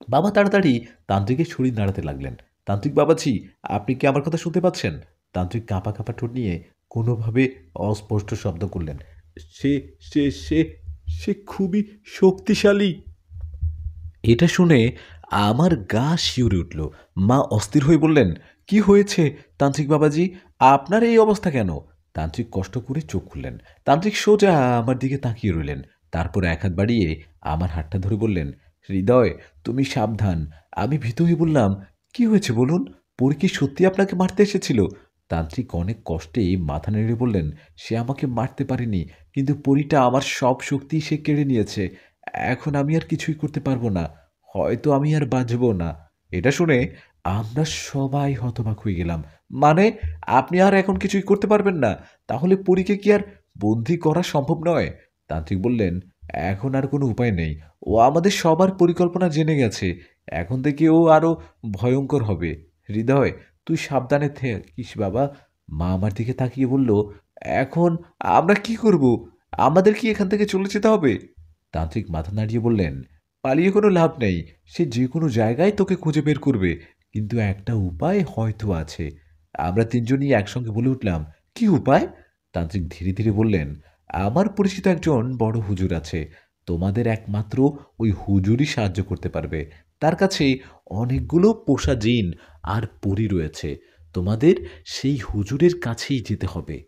বাবা তাড়াতাড়ি তান্ত্রিকের শরীর নাড়াতে লাগলেন। তান্ত্রিক বাবাজি, আপনি কি আমার কথা শুনতে পাচ্ছেন? তান্ত্রিক কাঁপা কাঁপা ঠোঁট নিয়ে কোনোভাবে অস্পষ্ট শব্দ করলেন। সে সে সে সে খুবই শক্তিশালী। এটা শুনে আমার গা শিউরে উঠল। মা অস্থির হয়ে বললেন, কি হয়েছে তান্ত্রিক বাবাজি? আপনার এই অবস্থা কেন? তান্ত্রিক কষ্ট করে চোখ খুললেন। তান্ত্রিক সোজা আমার দিকে তাকিয়ে রইলেন। তারপর এক হাত বাড়িয়ে আমার হাতটা ধরে বললেন, হৃদয়, তুমি সাবধান। আমি ভীত হয়ে বললাম, কি হয়েছে বলুন? পরী কি সত্যি আপনাকে মারতে এসেছিল? তান্ত্রিক অনেক কষ্টে মাথা নেড়ে বললেন, সে আমাকে মারতে পারেনি, কিন্তু পরীটা আমার সব শক্তি সে কেড়ে নিয়েছে। এখন আমি আর কিছুই করতে পারবো না। হয়তো আমি আর বাঁচব না। এটা শুনে আমরা সবাই হতবাক হয়ে গেলাম। মানে, আপনি আর এখন কিছুই করতে পারবেন না? তাহলে পরীকে কি আর বন্দি করা সম্ভব নয়? তান্ত্রিক বললেন, এখন আর কোনো উপায় নেই। ও আমাদের সবার পরিকল্পনা জেনে গেছে। এখন থেকে ও আরো ভয়ঙ্কর হবে। হৃদয়, তুই সাবধানে থাকিস বাবা। মা আমার দিকে তাকিয়ে বলল, এখন আমরা কি করব? আমাদের কি এখান থেকে চলে যেতে হবে? তান্ত্রিক মাথা নাড়িয়ে বললেন, পালিয়ে কোনো লাভ নেই। সে যে কোনো জায়গায় তোকে খুঁজে বের করবে। কিন্তু একটা উপায় হয়তো আছে। আমরা তিনজনই একসঙ্গে বলে উঠলাম, কি উপায়? তান্ত্রিক ধীরে ধীরে বললেন, আমার পরিচিত একজন বড় হুজুর আছে। তোমাদের একমাত্র ওই হুজুরই সাহায্য করতে পারবে। তার কাছে অনেকগুলো পোষা জিন আর পরী রয়েছে। তোমাদের সেই হুজুরের কাছেই যেতে হবে।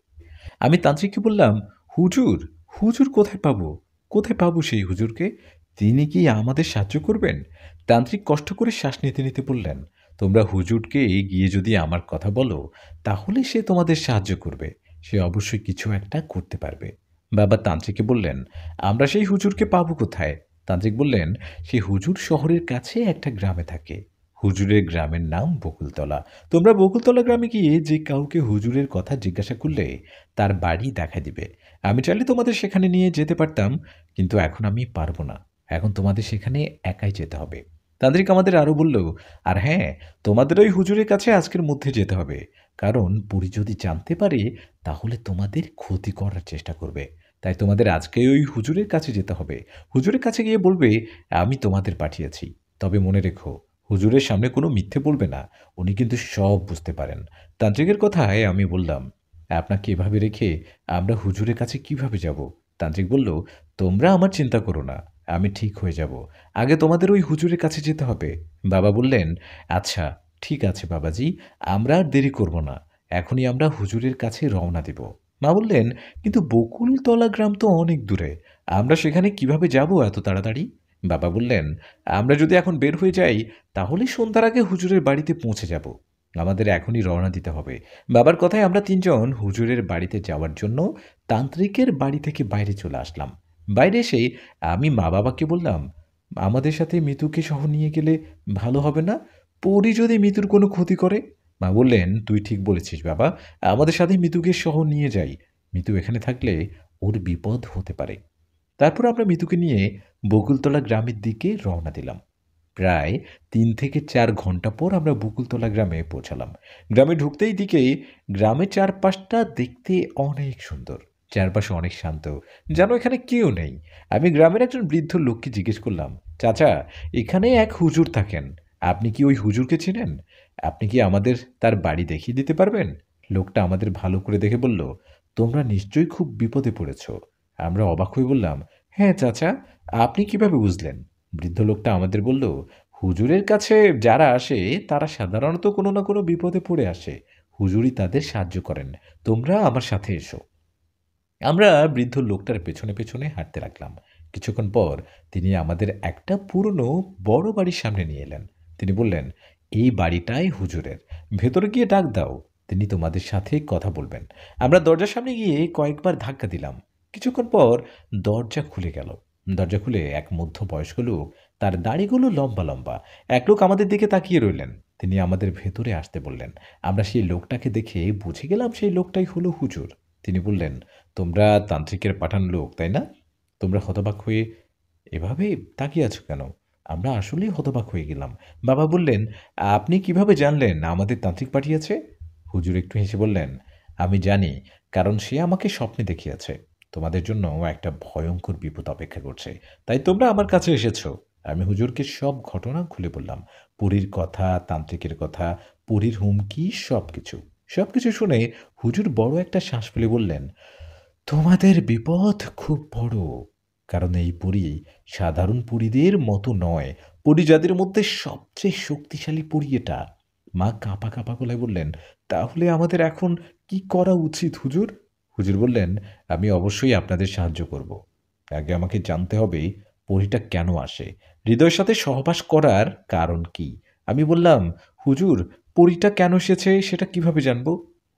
আমি তান্ত্রিককে বললাম, হুজুর? হুজুর কোথায় পাবো? কোথায় পাবো সেই হুজুরকে? তিনি কি আমাদের সাহায্য করবেন? তান্ত্রিক কষ্ট করে শ্বাস নিতে নিতে বললেন, তোমরা হুজুরকে গিয়ে যদি আমার কথা বলো, তাহলে সে তোমাদের সাহায্য করবে। সে অবশ্যই কিছু একটা করতে পারবে। বাবা তান্ত্রিককে বললেন, আমরা সেই হুজুরকে পাবো কোথায়? তান্ত্রিক বললেন, সেই হুজুর শহরের কাছে একটা গ্রামে থাকে। হুজুরের গ্রামের নাম বকুলতলা। তোমরা বকুলতলা গ্রামে গিয়ে যে কাউকে হুজুরের কথা জিজ্ঞাসা করলে তার বাড়ি দেখা দিবে। আমি চাইলে তোমাদের সেখানে নিয়ে যেতে পারতাম, কিন্তু এখন আমি পারবো না। এখন তোমাদের সেখানে একাই যেতে হবে। তান্ত্রিক আমাদের আরো বলল, আর হ্যাঁ, তোমাদের ওই হুজুরের কাছে আজকের মধ্যে যেতে হবে। কারণ বুড়ি যদি জানতে পারে, তাহলে তোমাদের ক্ষতি করার চেষ্টা করবে। তাই তোমাদের আজকেই ওই হুজুরের কাছে যেতে হবে। হুজুরের কাছে গিয়ে বলবে, আমি তোমাদের পাঠিয়েছি। তবে মনে রেখো, হুজুরের সামনে কোনো মিথ্যে বলবে না। উনি কিন্তু সব বুঝতে পারেন। তান্ত্রিকের কথায় আমি বললাম, আপনাকে এভাবে রেখে আমরা হুজুরের কাছে কিভাবে যাব? তান্ত্রিক বলল, তোমরা আমার চিন্তা করো না। আমি ঠিক হয়ে যাব। আগে তোমাদের ওই হুজুরের কাছে যেতে হবে। বাবা বললেন, আচ্ছা, ঠিক আছে বাবাজি, আমরা আর দেরি করব না। এখনই আমরা হুজুরের কাছে রওনা দেব। মা বললেন, কিন্তু বকুলতলা গ্রাম তো অনেক দূরে। আমরা সেখানে কিভাবে যাব এত তাড়াতাড়ি? বাবা বললেন, আমরা যদি এখন বের হয়ে যাই, তাহলে সন্ধ্যার আগে হুজুরের বাড়িতে পৌঁছে যাব। আমাদের এখনই রওনা দিতে হবে। বাবার কথায় আমরা তিনজন হুজুরের বাড়িতে যাওয়ার জন্য তান্ত্রিকের বাড়ি থেকে বাইরে চলে আসলাম। বাইরে এসে আমি মা বাবাকে বললাম, আমাদের সাথে মিতুকে সহ নিয়ে গেলে ভালো হবে না? পরী যদি মিতুর কোনো ক্ষতি করে? মা বললেন, তুই ঠিক বলেছিস বাবা। আমাদের সাথে মিতুকে সহ নিয়ে যাই। মিতু এখানে থাকলে ওর বিপদ হতে পারে। তারপর আমরা মিতুকে নিয়ে বকুলতলা গ্রামের দিকে রওনা দিলাম। প্রায় ৩ থেকে ৪ ঘন্টা পর আমরা বকুলতলা গ্রামে পৌঁছালাম। গ্রামে ঢুকতেই দিকেই গ্রামের চারপাশটা দেখতে অনেক সুন্দর। চারপাশে অনেক শান্ত। যেন এখানে কেউ নেই। আমি গ্রামের একজন বৃদ্ধ লোককে জিজ্ঞেস করলাম, চাচা, এখানে এক হুজুর থাকেন। আপনি কি ওই হুজুরকে চেনেন? আপনি কি আমাদের তার বাড়ি দেখিয়ে দিতে পারবেন? লোকটা আমাদের ভালো করে দেখে বলল, তোমরা নিশ্চয়ই খুব বিপদে পড়েছ। আমরা অবাক হয়ে বললাম, হ্যাঁ চাচা, আপনি কিভাবে বুঝলেন? বৃদ্ধ লোকটা আমাদের বলল, হুজুরের কাছে যারা আসে তারা সাধারণত কোনো না কোনো বিপদে পড়ে আসে। হুজুরই তাদের সাহায্য করেন। তোমরা আমার সাথে এসো। আমরা বৃদ্ধ লোকটার পেছনে পেছনে হাঁটতে লাগলাম। কিছুক্ষণ পর তিনি আমাদের একটা পুরনো বড় বাড়ির সামনে নিয়ে এলেন। তিনি বললেন, এই বাড়িটাই হুজুরের। ভেতরে গিয়ে ডাক দাও, তিনি তোমাদের সাথে কথা বলবেন। আমরা দরজার সামনে গিয়ে কয়েকবার ধাক্কা দিলাম। কিছুক্ষণ পর দরজা খুলে গেল। দরজা খুলে এক মধ্যবয়স্ক লোক, তার দাড়িগুলো লম্বা লম্বা, এক লোক আমাদের দিকে তাকিয়ে রইলেন। তিনি আমাদের ভেতরে আসতে বললেন। আমরা সেই লোকটাকে দেখে বুঝে গেলাম সেই লোকটাই হলো হুজুর। তিনি বললেন, তোমরা তান্ত্রিকের পাঠানো লোক, তাই না? তোমরা হতবাক হয়ে এভাবে তাকিয়ে আছো কেন? আমরা আসলেই হতবাক হয়ে গেলাম। বাবা বললেন, আপনি কিভাবে জানলেন আমাদের তান্ত্রিক পাঠিয়েছে? হুজুর একটু হেসে বললেন, আমি জানি, কারণ সে আমাকে স্বপ্নে দেখিয়েছে। তোমাদের জন্য একটা ভয়ঙ্কর বিপদ অপেক্ষা করছে। তাই তোমরা আমার কাছে এসেছো। আমি হুজুরকে সব ঘটনা খুলে বললাম। পরীর কথা, তান্ত্রিকের কথা, পরীর হুমকি সবকিছু। সবকিছু শুনে হুজুর বড় একটা শ্বাস ফেলে বললেন, তোমাদের বিপদ খুব বড়। কারণ এই পরী সাধারণ পরীদের মতো নয়। পরী জাতির মধ্যে সবচেয়ে শক্তিশালী পরী এটা। মা কাঁপা কাঁপা গলায় বললেন, তাহলে আমাদের এখন কি করা উচিত হুজুর? হুজুর বললেন, আমি অবশ্যই আপনাদের সাহায্য করব। আগে আমাকে জানতে হবে পরীটা কেন আসে, হৃদয়ের সাথে সহবাস করার কারণ কি। আমি বললাম, হুজুর, পরীটা কেন এসেছে সেটা কিভাবে জানবো?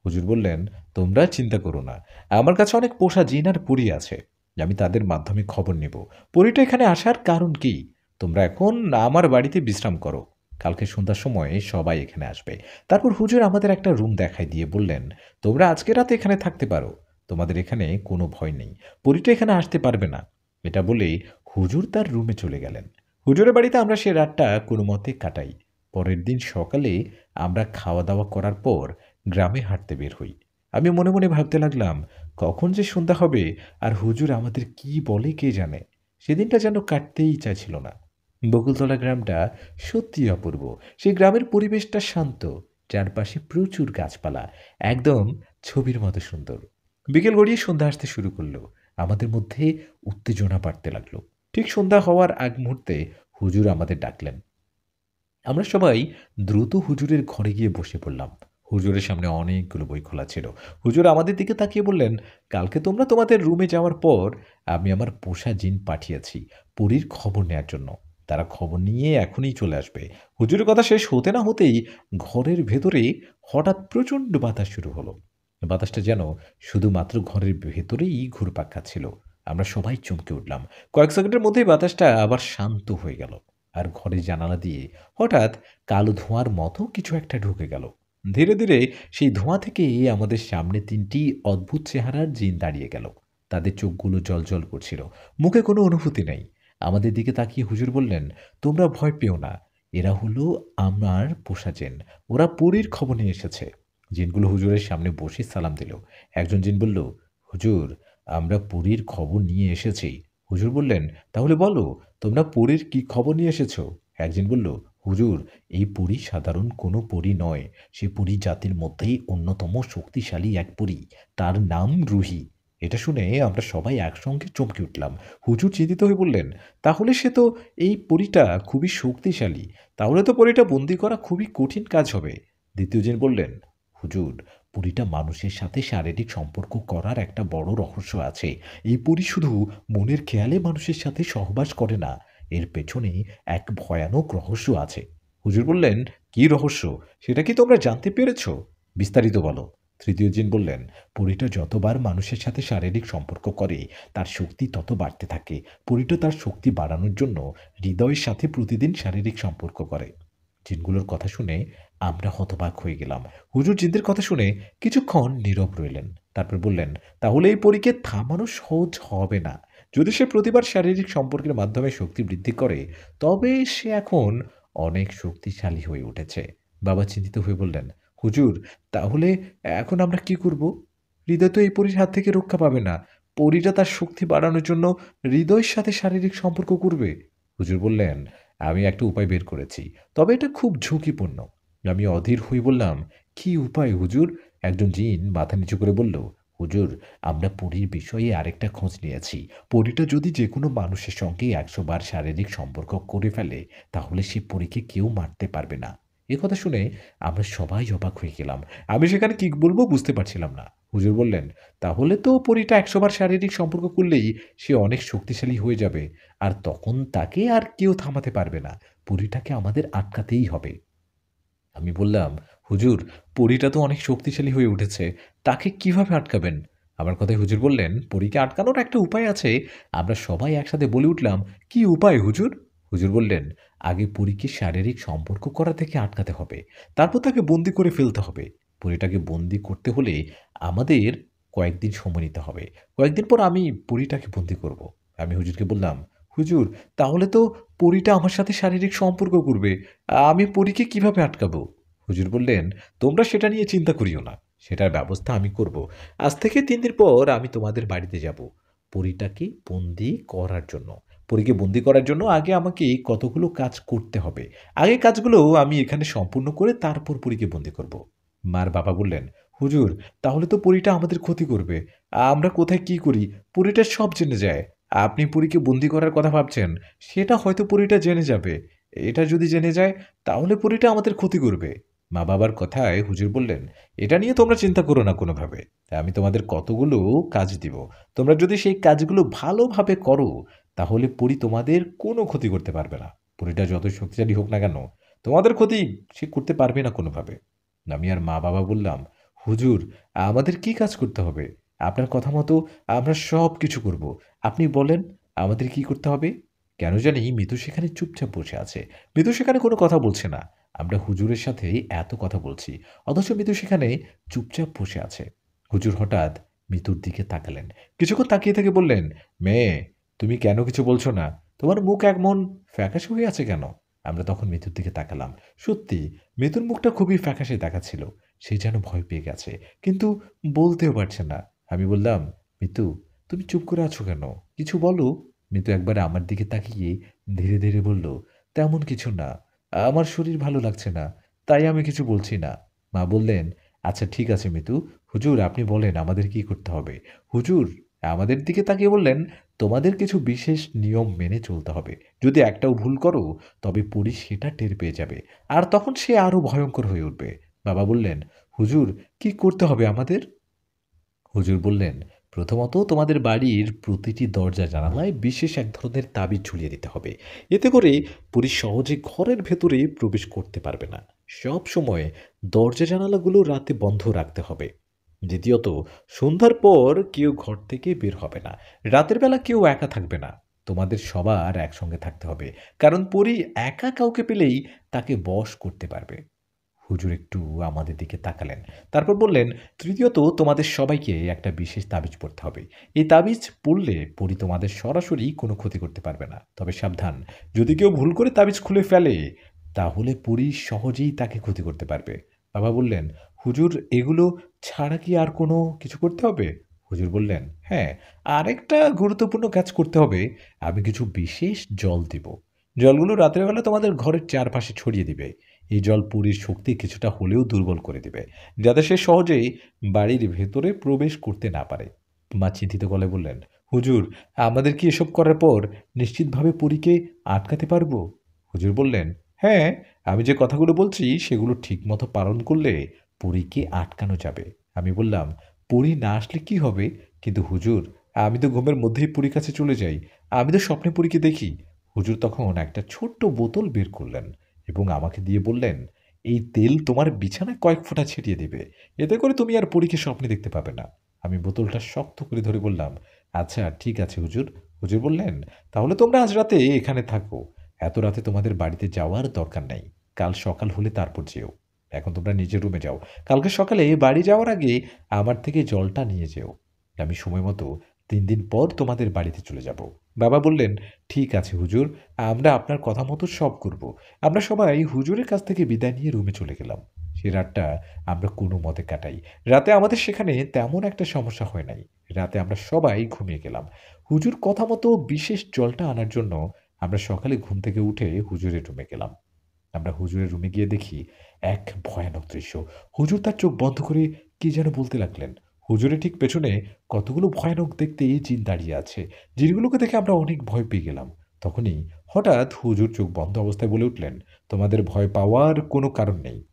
হুজুর বললেন, তোমরা চিন্তা করো না, আমার কাছে অনেক পোষা জিন আর পরী আছে। আমি তাদের মাধ্যমে খবর নেব পরীটা এখানে আসার কারণ কি। তোমরা এখন আমার বাড়িতে বিশ্রাম করো। কালকে সন্ধ্যার সময় সবাই এখানে আসবে। তারপর হুজুর আমাদের একটা রুম দেখাই দিয়ে বললেন, তোমরা আজকে রাতে এখানে থাকতে পারো। তোমাদের এখানে কোনো ভয় নেই। পরীটা এখানে আসতে পারবে না। এটা বলেই হুজুর তার রুমে চলে গেলেন। হুজুরের বাড়িতে আমরা সে রাতটা কোনো মতে কাটাই। পরের দিন সকালে আমরা খাওয়া দাওয়া করার পর গ্রামে হাঁটতে বের হই। আমি মনে মনে ভাবতে লাগলাম, কখন যে সন্ধ্যা হবে আর হুজুর আমাদের কি বলে কে জানে। সেদিনটা যেন কাটতেই চাইছিল না। বকুলতলা গ্রামটা সত্যিই অপূর্ব। সেই গ্রামের পরিবেশটা শান্ত, চারপাশে প্রচুর গাছপালা, একদম ছবির মতো সুন্দর। বিকেল গড়িয়ে সন্ধ্যা আসতে শুরু করলো। আমাদের মধ্যে উত্তেজনা বাড়তে লাগলো। ঠিক সন্ধ্যা হওয়ার আগ মুহূর্তে হুজুর আমাদের ডাকলেন। আমরা সবাই দ্রুত হুজুরের ঘরে গিয়ে বসে পড়লাম। হুজুরের সামনে অনেকগুলো বই খোলা ছিল। হুজুর আমাদের দিকে তাকিয়ে বললেন, কালকে তোমরা তোমাদের রুমে যাওয়ার পর আমি আমার পোষা জিন পাঠিয়েছি পরীর খবর নেয়ার জন্য। তারা খবর নিয়ে এখনই চলে আসবে। হুজুরের কথা শেষ হতে না হতেই ঘরের ভেতরে হঠাৎ প্রচণ্ড বাতাস শুরু হলো। বাতাসটা যেন শুধুমাত্র ঘরের ভেতরেই ঘুরপাক খাচ্ছিল। আমরা সবাই চমকে উঠলাম। কয়েক সেকেন্ডের মধ্যেই বাতাসটা আবার শান্ত হয়ে গেল। আর ঘরের জানালা দিয়ে হঠাৎ কালো ধোঁয়ার মতো কিছু একটা ঢুকে গেল। ধীরে ধীরে সেই ধোঁয়া থেকে আমাদের সামনে তিনটি অদ্ভুত চেহারার জিন দাঁড়িয়ে গেল। তাদের চোখগুলো জ্বলজ্বল করছিল, মুখে কোনো অনুভূতি নেই। আমাদের দিকে তাকিয়ে হুজুর বললেন, তোমরা ভয় পেও না, এরা হলো আমার পোষা জিন। ওরা পরীর খবর নিয়ে এসেছে। জিনগুলো হুজুরের সামনে বসে সালাম দিল। একজন জিন বলল, হুজুর, আমরা পরীর খবর নিয়ে এসেছি। হুজুর বললেন, তাহলে বলো, তোমরা পরীর কি খবর নিয়ে এসেছো? একজন বলল, হুজুর, এই পরী সাধারণ কোনো পরী নয়। সে পরী জাতির মধ্যেই অন্যতম শক্তিশালী এক পরী। তার নাম রুহি। এটা শুনে আমরা সবাই একসঙ্গে চমকে উঠলাম। হুজুর চিন্তিত হয়ে বললেন, তাহলে সে তো এই পরীটা খুবই শক্তিশালী। তাহলে তো পরীটা বন্দি করা খুবই কঠিন কাজ হবে। দ্বিতীয় জন বললেন, হুজুর, পরীটা মানুষের সাথে শারীরিক সম্পর্ক করার একটা বড় রহস্য আছে। এই পরী শুধু মনের খেয়ালে মানুষের সাথে সহবাস করে না, এর পেছনে এক ভয়ানক রহস্য আছে। হুজুর বললেন, কি রহস্য? সেটা কি তোমরা জানতে পেরেছ? বিস্তারিত বলো। তৃতীয় জন বললেন, পরীটা যতবার মানুষের সাথে শারীরিক সম্পর্ক করে তার শক্তি তত বাড়তে থাকে। পরীটা তার শক্তি বাড়ানোর জন্য হৃদয়ের সাথে প্রতিদিন শারীরিক সম্পর্ক করে। জিনগুলোর কথা শুনে আমরা হতবাক হয়ে গেলাম। হুজুর জিনদের কথা শুনে কিছুক্ষণ নীরব রইলেন। তারপর বললেন, তাহলে এই পরীকে থামানো সহজ হবে না। যদি সে প্রতিবার শারীরিক সম্পর্কের মাধ্যমে শক্তি বৃদ্ধি করে, তবে সে এখন অনেক শক্তিশালী হয়ে উঠেছে। বাবা চিন্তিত হয়ে বললেন, হুজুর, তাহলে এখন আমরা কি করব? হৃদয় তো এই পরীর হাত থেকে রক্ষা পাবে না। পরীটা তার শক্তি বাড়ানোর জন্য হৃদয়ের সাথে শারীরিক সম্পর্ক করবে। হুজুর বললেন, আমি একটা উপায় বের করেছি, তবে এটা খুব ঝুঁকিপূর্ণ। আমি অধীর হয়ে বললাম, কি উপায় হুজুর? একজন জিন মাথা নিচু করে বলল, হুজুর, আমরা পরীর বিষয়ে আরেকটা খোঁজ নিয়েছি। পরীটা যদি যে কোনো মানুষের সঙ্গে ১০০ বার শারীরিক সম্পর্ক করে ফেলে, তাহলে সে পরীকে কেউ মারতে পারবে না। এ কথা শুনে আমরা সবাই অবাক হয়ে গেলাম। আমি সেখানে কি বলবো বুঝতে পারছিলাম না। হুজুর বললেন, তাহলে তো পরীটা ১০০ বার শারীরিক সম্পর্ক করলেই সে অনেক শক্তিশালী হয়ে যাবে। আর তখন তাকে আর কেউ থামাতে পারবে না। পরীটাকে আমাদের আটকাতেই হবে। আমি বললাম, হুজুর, পরীটা তো অনেক শক্তিশালী হয়ে উঠেছে। তাকে কিভাবে আটকাবেন? আমার কথায় হুজুর বললেন, পরীকে আটকানোর একটা উপায় আছে। আমরা সবাই একসাথে বলে উঠলাম, কি উপায় হুজুর? হুজুর বললেন, আগে পরীকে শারীরিক সম্পর্ক করা থেকে আটকাতে হবে। তারপর তাকে বন্দি করে ফেলতে হবে। পরীটাকে বন্দি করতে হলে আমাদের কয়েকদিন সময় নিতে হবে। কয়েকদিন পর আমি পরীটাকে বন্দি করব। আমি হুজুরকে বললাম, হুজুর, তাহলে তো পরীটা আমার সাথে শারীরিক সম্পর্ক করবে। আমি পরীকে কিভাবে আটকাবো? হুজুর বললেন, তোমরা সেটা নিয়ে চিন্তা করিও না। সেটার ব্যবস্থা আমি করব। আজ থেকে ৩ দিন পর আমি তোমাদের বাড়িতে যাব। পরীটাকে বন্দি করার জন্য। পরীকে বন্দি করার জন্য আগে আমাকে কতগুলো কাজ করতে হবে। আগে কাজগুলো আমি এখানে সম্পূর্ণ করে তারপর পরীকে বন্দি করব। মার বাবা বললেন, "হুজুর, তাহলে তো পরীটা আমাদের ক্ষতি করবে। আমরা কোথায় কি করি, পরীটা সব জেনে যায়। আপনি পরীকে বন্দি করার কথা ভাবছেন, সেটা হয়তো পরীটা জেনে যাবে। এটা যদি জেনে যায়, তাহলে পরীটা আমাদের ক্ষতি করবে।" মা-বাবার কথায় হুজুর বললেন, "এটা নিয়ে তোমরা চিন্তা করো না কোনোভাবে। আমি তোমাদের কতগুলো কাজ দিব। তোমরা যদি সেই কাজগুলো ভালোভাবে করো, তাহলে পরী তোমাদের কোনো ক্ষতি করতে পারবে না। পরীটা যতই শক্তিশালী হোক না কেন, তোমাদের ক্ষতি সে করতে পারবে না কোনোভাবে।" আমি আর মা-বাবা বললাম, "হুজুর, আমাদের কি কাজ করতে হবে? আপনার কথা মতো আমরা সবকিছু করব। আপনি বলেন, আমাদের কি করতে হবে?" কেন জানি মিতু সেখানে চুপচাপ বসে আছে। মিতু সেখানে কোনো কথা বলছে না। আমরা হুজুরের সাথে এত কথা বলছি, অথচ মিতু সেখানে চুপচাপ বসে আছে। হুজুর হঠাৎ মিতুর দিকে তাকালেন। কিছুক্ষণ তাকিয়ে থেকে বললেন, "মেয়ে, তুমি কেন কিছু বলছো না? তোমার মুখ এমন ফ্যাকাশে হয়ে আছে কেন?" আমরা তখন মিতুর দিকে তাকালাম। সত্যি, মিতুর মুখটা খুবই ফ্যাকাশে দেখাচ্ছিল। সে যেন ভয় পেয়ে গেছে, কিন্তু বলতেও পারছে না। আমি বললাম, "মিতু, তুমি চুপ করে আছো কেন? কিছু বলো।" মিতু একবার আমার দিকে তাকিয়ে ধীরে ধীরে বলল, "তেমন কিছু না। আমার শরীর ভালো লাগছে না। তাই আমি কিছু বলছি না।" মা বললেন, "আচ্ছা ঠিক আছে মিতু। হুজুর আপনি বলেন আমাদের কি করতে হবে?" হুজুর আমাদের দিকে তাকিয়ে বললেন, "তোমাদের কিছু বিশেষ নিয়ম মেনে চলতে হবে। যদি একটাও ভুল করো, তবে পুলিশ সেটা টের পেয়ে যাবে। আর তখন সে আরো ভয়ংকর হয়ে উঠবে।" বাবা বললেন, "হুজুর কি করতে হবে আমাদের?" হুজুর বললেন, "প্রথমত তোমাদের বাড়ির প্রতিটি দরজা জানালায় বিশেষ এক ধরনের তাবিজ ঝুলিয়ে দিতে হবে। এতে করে পুলিশ সহজে ঘরের ভেতরে প্রবেশ করতে পারবে না। সব সময় দরজা জানালাগুলো রাতে বন্ধ রাখতে হবে। দ্বিতীয়ত, সন্ধ্যার পর কেউ ঘর থেকে বের হবে না। রাতের বেলা কেউ একা থাকবে না। তোমাদের সবার একসঙ্গে থাকতে হবে। কারণ পরী একা কাউকে পেলেই তাকে বশ করতে পারবে।" হুজুর একটু আমাদের দিকে তাকালেন। তারপর বললেন, "তৃতীয়ত তোমাদের সবাইকে একটা বিশেষ তাবিজ পড়তে হবে। এই তাবিজ পড়লে পরী তোমাদের সরাসরি কোনো ক্ষতি করতে পারবে না। তবে সাবধান, যদি কেউ ভুল করে তাবিজ খুলে ফেলে, তাহলে পরী সহজেই তাকে ক্ষতি করতে পারবে।" বাবা বললেন, "হুজুর এগুলো ছাড়া কি আর কোনো কিছু করতে হবে?" হুজুর বললেন, "হ্যাঁ, আরেকটা গুরুত্বপূর্ণ কাজ করতে হবে। আমি কিছু বিশেষ জল দিব। জলগুলো রাতের বেলা তোমাদের ঘরের চারপাশে ছড়িয়ে দিবে। এই জল পুরীর শক্তি কিছুটা হলেও দুর্বল করে দিবে, যাতে সে সহজেই বাড়ির ভেতরে প্রবেশ করতে না পারে।" মা চিন্তিত গলায় বললেন, "হুজুর, আমাদের কি এসব করার পর নিশ্চিতভাবে পরীকে আটকাতে পারবো?" হুজুর বললেন, "হ্যাঁ, আমি যে কথাগুলো বলছি সেগুলো ঠিকমতো পালন করলে পরীকে আটকানো যাবে।" আমি বললাম, "পরী না আসলে কি হবে?" "কিন্তু হুজুর, আমি তো ঘুমের মধ্যেই পরীর কাছে চলে যাই। আমি তো স্বপ্নে পরীকে দেখি।" হুজুর তখন একটা ছোট্ট বোতল বের করলেন এবং আমাকে দিয়ে বললেন, "এই তেল তোমার বিছানায় কয়েক ফোঁটা ছিটিয়ে দিবে। এতে করে তুমি আর পরীকে স্বপ্নে দেখতে পাবে না।" আমি বোতলটা শক্ত করে ধরে বললাম, "আচ্ছা ঠিক আছে হুজুর।" হুজুর বললেন, "তাহলে তোমরা আজ রাতে এখানে থাকো। এত রাতে তোমাদের বাড়িতে যাওয়ার দরকার নাই। কাল সকাল হলে তারপর যেও। এখন তোমরা নিজের রুমে যাও। কালকে সকালে বাড়ি যাওয়ার আগে আমার থেকে জলটা নিয়ে যেও। আমি সময় মতো ৩ দিন পর তোমাদের বাড়িতে চলে যাব।" বাবা বললেন, "ঠিক আছে হুজুর, আমরা আপনার কথা মতো সব করব।" আমরা সবাই হুজুরের কাছ থেকে বিদায় নিয়ে রুমে চলে গেলাম। সে রাতটা আমরা কোনো মতে কাটাই। রাতে আমাদের সেখানে তেমন একটা সমস্যা হয় নাই। রাতে আমরা সবাই ঘুমিয়ে গেলাম। হুজুর কথা মতো বিশেষ জলটা আনার জন্য আমরা সকালে ঘুম থেকে উঠে হুজুরের রুমে গেলাম। আমরা হুজুরের রুমে গিয়ে দেখি এক ভয়ানক দৃশ্য। হুজুর তার চোখ বন্ধ করে কি যেন বলতে লাগলেন। হুজুরের ঠিক পেছনে কতগুলো ভয়ানক দেখতে জিন দাঁড়িয়ে আছে। জিনগুলোকে দেখে আমরা অনেক ভয় পেয়ে গেলাম। তখনই হঠাৎ হুজুর চোখ বন্ধ অবস্থায় বলে উঠলেন, "তোমাদের ভয় পাওয়ার কোনো কারণ নেই।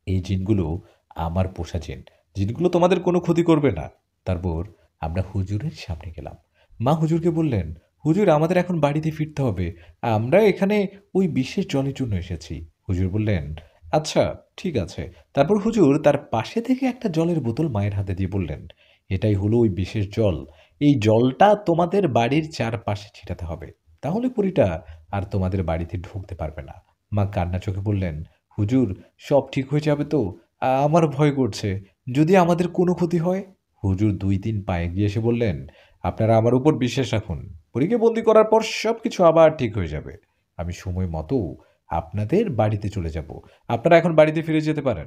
এই জিনগুলো আমার পোষা জিন। জিনগুলো তোমাদের কোনো ক্ষতি করবে না।" তারপর আমরা হুজুরের সামনে গেলাম। মা হুজুরকে বললেন, "হুজুর আমাদের এখন বাড়িতে ফিরতে হবে। আমরা এখানে ওই বিশেষ জলের জন্য এসেছি।" হুজুর বললেন, "আচ্ছা, ঠিক আছে।" তারপর হুজুর তার পাশে থেকে একটা জলের বোতল মায়ের হাতে দিয়ে বললেন, "এটাই হলো ওই বিশেষ জল। এই জলটা তোমাদের বাড়ির চারপাশে ছিটাতে হবে। তাহলে পরীটা আর তোমাদের বাড়িতে ঢুকতে পারবে না।" মা কান্না চোখে বললেন, "হুজুর সব ঠিক হয়ে যাবে তো? আমার ভয় করছে। যদি আমাদের কোনো ক্ষতি হয়?" হুজুর ২-৩ পা এগিয়ে এসে বললেন, "আপনারা আমার উপর বিশ্বাস রাখুন। পরীকে বন্দী করার পর সবকিছু আবার ঠিক হয়ে যাবে। আমি সময় মতো আপনাদের বাড়িতে চলে যাব। আপনারা এখন বাড়িতে ফিরে যেতে পারেন।"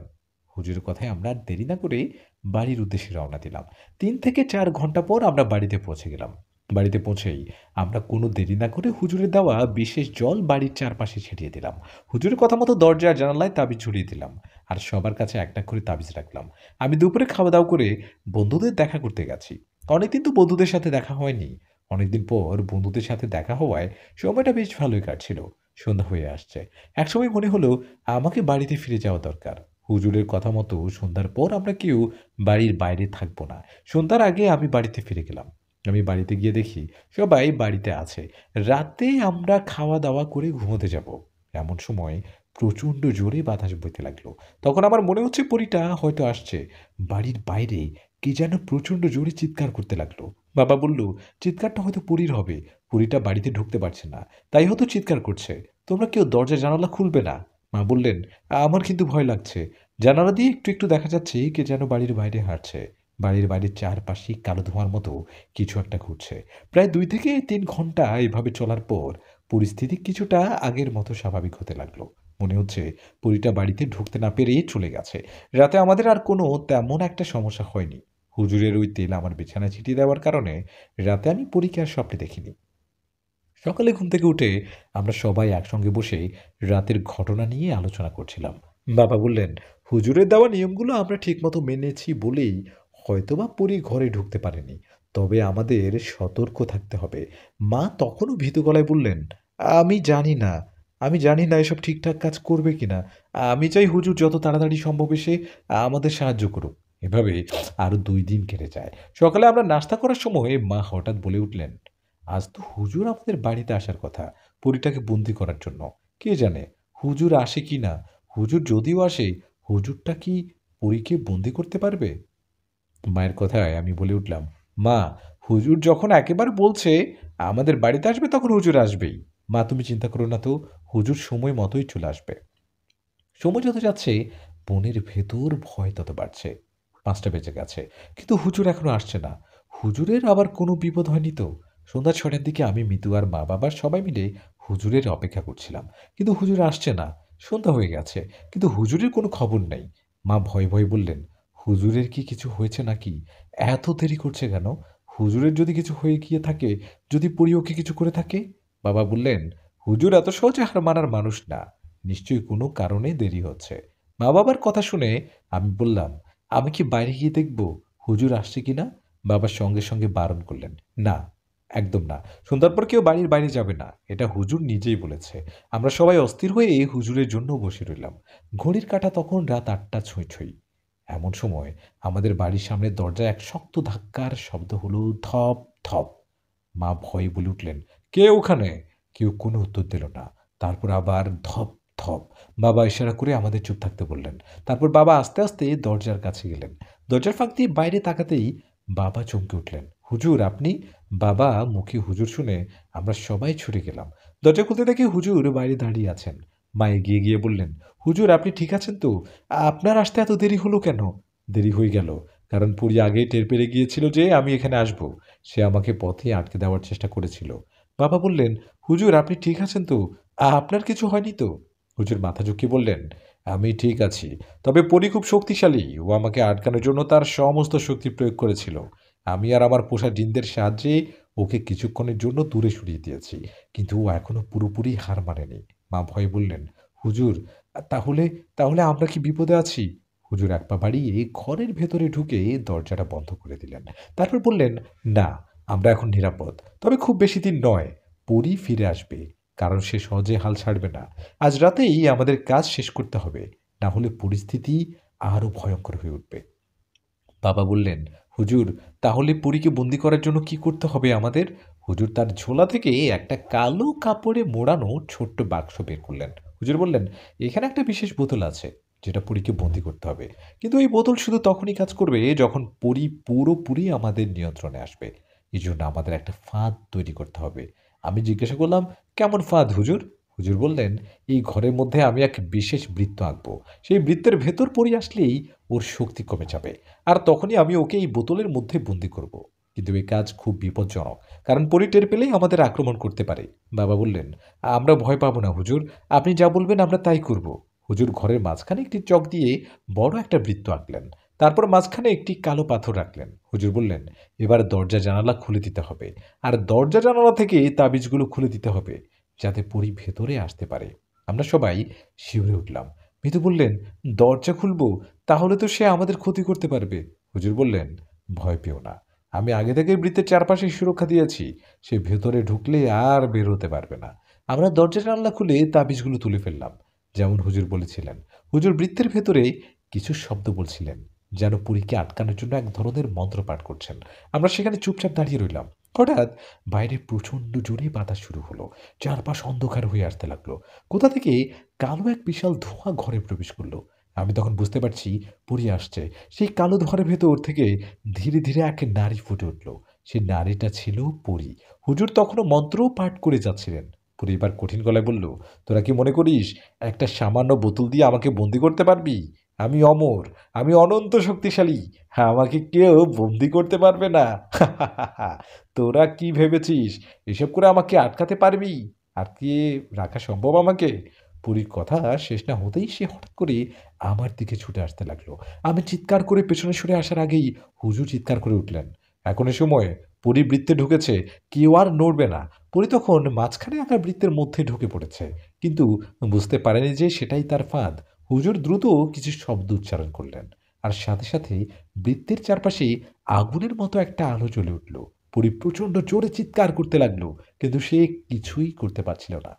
হুজুরের কথায় আমরা আর দেরি না করে বাড়ির উদ্দেশ্যে রওনা দিলাম। ৩ থেকে ৪ ঘন্টা পর আমরা বাড়িতে পৌঁছে গেলাম। বাড়িতে পৌঁছেই আমরা কোনো দেরি না করে হুজুরের দেওয়া বিশেষ জল বাড়ির চারপাশে ছিটিয়ে দিলাম। হুজুরের কথা মতো দরজা আর জানালায় তাবিজ ঝুলিয়ে দিলাম। আর সবার কাছে একটা করে তাবিজ রাখলাম। আমি দুপুরে খাওয়া-দাওয়া করে বন্ধুদের দেখা করতে গেছি। অনেকদিন তো বন্ধুদের সাথে দেখা হয়নি। অনেকদিন পর বন্ধুদের সাথে দেখা হওয়ায় সময়টা বেশ ভালোই কাটছিল। সন্ধ্যা হয়ে আসছে। একসময় মনে হলো আমাকে বাড়িতে ফিরে যাওয়া দরকার। হুজুরের কথা মতো সন্ধ্যার পর আমরা কেউ বাড়ির বাইরে থাকবো না। সন্ধ্যার আগে আমি বাড়িতে ফিরে গেলাম। আমি বাড়িতে গিয়ে দেখি সবাই বাড়িতে আছে। রাতে আমরা খাওয়া-দাওয়া করে ঘুমোতে যাব। এমন সময় প্রচণ্ড জোরে বাতাস বইতে লাগলো। তখন আমার মনে হচ্ছে পরীটা হয়তো আসছে। বাড়ির বাইরে কে যেন প্রচণ্ড জোরে চিৎকার করতে লাগলো। বাবা বলল, "চিৎকারটা হয়তো পরীর হবে। পরীটা বাড়িতে ঢুকতে পারছে না। তাই হয়তো চিৎকার করছে। তোমরা কেউ দরজা জানালা খুলবে না।" মা বললেন, "আমার কিন্তু ভয় লাগছে।" জানালা দিয়ে একটু দেখা যাচ্ছে কে যেন বাড়ির বাইরে হাঁটছে। বাড়ির বাইরের চারপাশে কালো ধোঁয়ার মতো কিছু একটা ঘুরছে। প্রায় ২ থেকে ৩ ঘন্টা এভাবে চলার পর পরিস্থিতি কিছুটা আগের মতো স্বাভাবিক হতে লাগলো। মনে হচ্ছে পরীটা বাড়িতে ঢুকতে না পেরেই চলে গেছে। রাতে আমাদের আর কোনো তেমন একটা সমস্যা হয়নি। হুজুরের ওই তেল আমার বিছানায় ছিটিয়ে দেওয়ার কারণে রাতে আমি পরীকে আর স্বপ্নে দেখিনি। সকালে ঘুম থেকে উঠে আমরা সবাই একসঙ্গে বসে রাতের ঘটনা নিয়ে আলোচনা করছিলাম। বাবা বললেন, হুজুরের দেওয়া নিয়মগুলো আমরা ঠিকমতো মেনেছি বলেই হয়তোবা পরী ঘরে ঢুকতে পারেনি। তবে আমাদের সতর্ক থাকতে হবে। মা তখনও ভীতু গলায় বললেন, আমি জানি না আমি জানি না এসব ঠিকঠাক কাজ করবে কিনা। আমি চাই হুজুর যত তাড়াতাড়ি সম্ভব এসে আমাদের সাহায্য করুক। এভাবে আরো ২ দিন কেটে যায়। সকালে আমরা নাস্তা করার সময় মা হঠাৎ বলে উঠলেন, আজ তো হুজুর আমাদের বাড়িতে আসার কথা পরীটাকে বন্দি করার জন্য। কে জানে হুজুর আসে কি না। হুজুর যদিও আসে, হুজুরটা কি পরীকে বন্দি করতে পারবে? মায়ের কথায় আমি বলে উঠলাম, মা, হুজুর যখন একেবারে বলছে আমাদের বাড়িতে আসবে তখন হুজুর আসবেই। মা তুমি চিন্তা করো না তো, হুজুর সময় মতোই চলে আসবে। সময় যত যাচ্ছে মনের ভেতর ভয় তত বাড়ছে। ৫টা বেজে গেছে। কিন্তু হুজুর এখনো আসছে না। হুজুরের আবার কোনো বিপদ হয়নি তো? সন্ধ্যা ৬টার দিকে আমি, মিতু আর মা-বাবা সবাই মিলে হুজুরের অপেক্ষা করছিলাম। কিন্তু হুজুর আসছে না। সন্ধ্যা হয়ে গেছে। কিন্তু হুজুরের কোনো খবর নেই। মা ভয়ে, ভয়ে বললেন, "হুজুরের কি কিছু হয়েছে নাকি? এত দেরি করছে কেন? হুজুরের যদি কিছু হয়ে গিয়ে থাকে, যদি পরী ওকে কিছু করে থাকে?" বাবা বললেন, "হুজুর এত সহজে হার মানার মানুষ না। নিশ্চয়ই কোনো কারণে দেরি হচ্ছে।" মা-বাবার কথা শুনে আমি বললাম, "আমি কি বাইরে গিয়ে দেখব হুজুর আসছে কিনা?" বাবা সঙ্গে, সঙ্গে বারণ করলেন, "না, একদম না। সন্ধ্যার পর কেউ বাড়ির বাইরে যাবে না। এটা হুজুর নিজেই বলেছে।" আমরা সবাই অস্থির হয়ে হুজুরের জন্য বসে রইলাম। ঘড়ির কাঁটা তখন রাত ৮টা ছুঁই, ছুঁই। এমন সময় আমাদের বাড়ির সামনের দরজায় এক শক্ত ধাক্কার শব্দ হলো, ধপ, ধপ। মা ভয়ে বলে উঠলেন, "কে ওখানে?" কেউ কোনো উত্তর দিল না। তারপর আবার ধপ, ধপ। বাবা ইশারা করে আমাদের চুপ থাকতে বললেন। তারপর বাবা আস্তে, আস্তে দরজার কাছে গেলেন। দরজার ফাঁক দিয়ে বাইরে তাকাতেই বাবা চমকে উঠলেন। "হুজুর আপনি?" বাবা মুখে হুজুর শুনে আমরা সবাই ছুটে গেলাম। দরজা খুলতে দেখি হুজুর বাইরে দাঁড়িয়ে আছেন। মা এগিয়ে গিয়ে বললেন, "হুজুর আপনি ঠিক আছেন তো? আপনার আসতে এত দেরি হলো কেন?" "দেরি হয়ে গেল। কারণ পরী আগেই টের পেয়ে গিয়েছিল যে আমি এখানে আসব। সে আমাকে পথে আটকে দেওয়ার চেষ্টা করেছিল।" বাবা বললেন, "হুজুর আপনি ঠিক আছেন তো? আপনার কিছু হয়নি তো?" হুজুর মাথা ঝুঁকিয়ে বললেন, "আমি ঠিক আছি। তবে পরী খুব শক্তিশালী। ও আমাকে আটকানোর জন্য তার সমস্ত শক্তি প্রয়োগ করেছিল। আমি আর আমার পোষা জিনদের সাহায্যে ওকে কিছুক্ষণের জন্য দূরে সরিয়ে দিয়েছি। কিন্তু ও এখনো পুরোপুরি হার মানেনি।" মা ভয়ে বললেন, "হুজুর তাহলে তাহলে আমরা কি বিপদে আছি?" হুজুর এক পা বাড়িয়ে ঘরের ভেতরে ঢুকে দরজাটা বন্ধ করে দিলেন। তারপর বললেন, "না, আমরা এখন নিরাপদ। তবে খুব বেশি দিন নয়। পরী ফিরে আসবে। কারণ সে সহজে হাল ছাড়বে না। আজ রাতেই আমাদের কাজ শেষ করতে হবে। না হলে পরিস্থিতি আরো ভয়ংকর হয়ে উঠবে।" বাবা বললেন, "হুজুর তাহলে পরীকে বন্দি করার জন্য কি করতে হবে আমাদের?" হুজুর তার ঝোলা থেকে একটা কালো কাপড়ে মোড়ানো ছোট্ট বাক্স বের করলেন। হুজুর বললেন, "এখানে একটা বিশেষ বোতল আছে, যেটা পরীকে বন্দি করতে হবে। কিন্তু এই বোতল শুধু তখনই কাজ করবে যখন পরী পুরোপুরি আমাদের নিয়ন্ত্রণে আসবে। এজন্য আমাদের একটা ফাঁদ তৈরি করতে হবে।" আমি জিজ্ঞাসা করলাম, "কেমন ফাঁদ হুজুর?" হুজুর বললেন, "এই ঘরের মধ্যে আমি এক বিশেষ বৃত্ত আঁকবো। সেই বৃত্তের ভেতর পরী আসলেই ওর শক্তি কমে যাবে। আর তখনই আমি ওকে এই বোতলের মধ্যে বন্দি করব। কিন্তু এই কাজ খুব বিপজ্জনক। কারণ পরী টের পেলেই আমাদের আক্রমণ করতে পারে।" বাবা বললেন, "আমরা ভয় পাবো না হুজুর। আপনি যা বলবেন আমরা তাই করব।" হুজুর ঘরের মাঝখানে একটি চক দিয়ে বড় একটা বৃত্ত আঁকলেন। তারপর মাঝখানে একটি কালো পাথর রাখলেন। হুজুর বললেন, এবার দরজা জানালা খুলে দিতে হবে। আর দরজা জানালা থেকে তাবিজগুলো খুলে দিতে হবে, যাতে পরী ভেতরে আসতে পারে। আমরা সবাই শিউরে উঠলাম। মিতু বললেন, দরজা খুলবো? তাহলে তো সে আমাদের ক্ষতি করতে পারবে। হুজুর বললেন, ভয় পেও না। আমি আগে থেকে বৃত্তের চারপাশে সুরক্ষা দিয়েছি। সে ভেতরে ঢুকলে আর বের হতে পারবে না। আমরা দরজা জানলা খুলে তাবিজগুলো তুলে ফেললাম, যেমন হুজুর বলেছিলেন। হুজুর বৃত্তের ভেতরে কিছু শব্দ বলছিলেন, যেন পরীকে আটকানোর জন্য এক ধরনের মন্ত্র পাঠ করছেন। আমরা সেখানে চুপচাপ দাঁড়িয়ে রইলাম। হঠাৎ বাইরে প্রচণ্ড জোরে বাতাস শুরু হলো। চারপাশ অন্ধকার হয়ে আসতে লাগলো। কোথা থেকে কালো এক বিশাল ধোঁয়া ঘরে প্রবেশ করলো। আমি তখন বুঝতে পারছি পরী আসছে। সেই কালো ধোঁয়ার ভেতর থেকে ধীরে ধীরে এক নারী ফুটে উঠল। সেই নারীটা ছিল পরী। হুজুর তখনও মন্ত্রও পাঠ করে যাচ্ছিলেন। পরী এবার কঠিন গলায় বলল, তোরা কি মনে করিস একটা সামান্য বোতল দিয়ে আমাকে বন্দি করতে পারবি? আমি অমর, আমি অনন্ত শক্তিশালী। হ্যাঁ, আমাকে কেউ বন্দি করতে পারবে না। তোরা কি ভেবেছিস এসব করে আমাকে আটকাতে পারবি? আটকে রাখা সম্ভব আমাকে? পরীর কথা শেষ না হতেই সে হঠাৎ করে আমার দিকে ছুটে আসতে লাগলো। আমি চিৎকার করে পেছনে সরে আসার আগেই হুজুর চিৎকার করে উঠলেন, এখন এ সময় পরী বৃত্তে ঢুকেছে, কেউ আর নড়বে না। পরী তখন মাঝখানে আঁকা বৃত্তের মধ্যে ঢুকে পড়েছে, কিন্তু বুঝতে পারেনি যে সেটাই তার ফাঁদ। হুজুর দ্রুত কিছু শব্দ উচ্চারণ করলেন, আর সাথে সাথে বৃত্তের চারপাশে আগুনের মতো একটা আলো জ্বলে উঠল। পরী প্রচণ্ড জোরে চিৎকার করতে লাগলো, কিন্তু সে কিছুই করতে পারছিল না।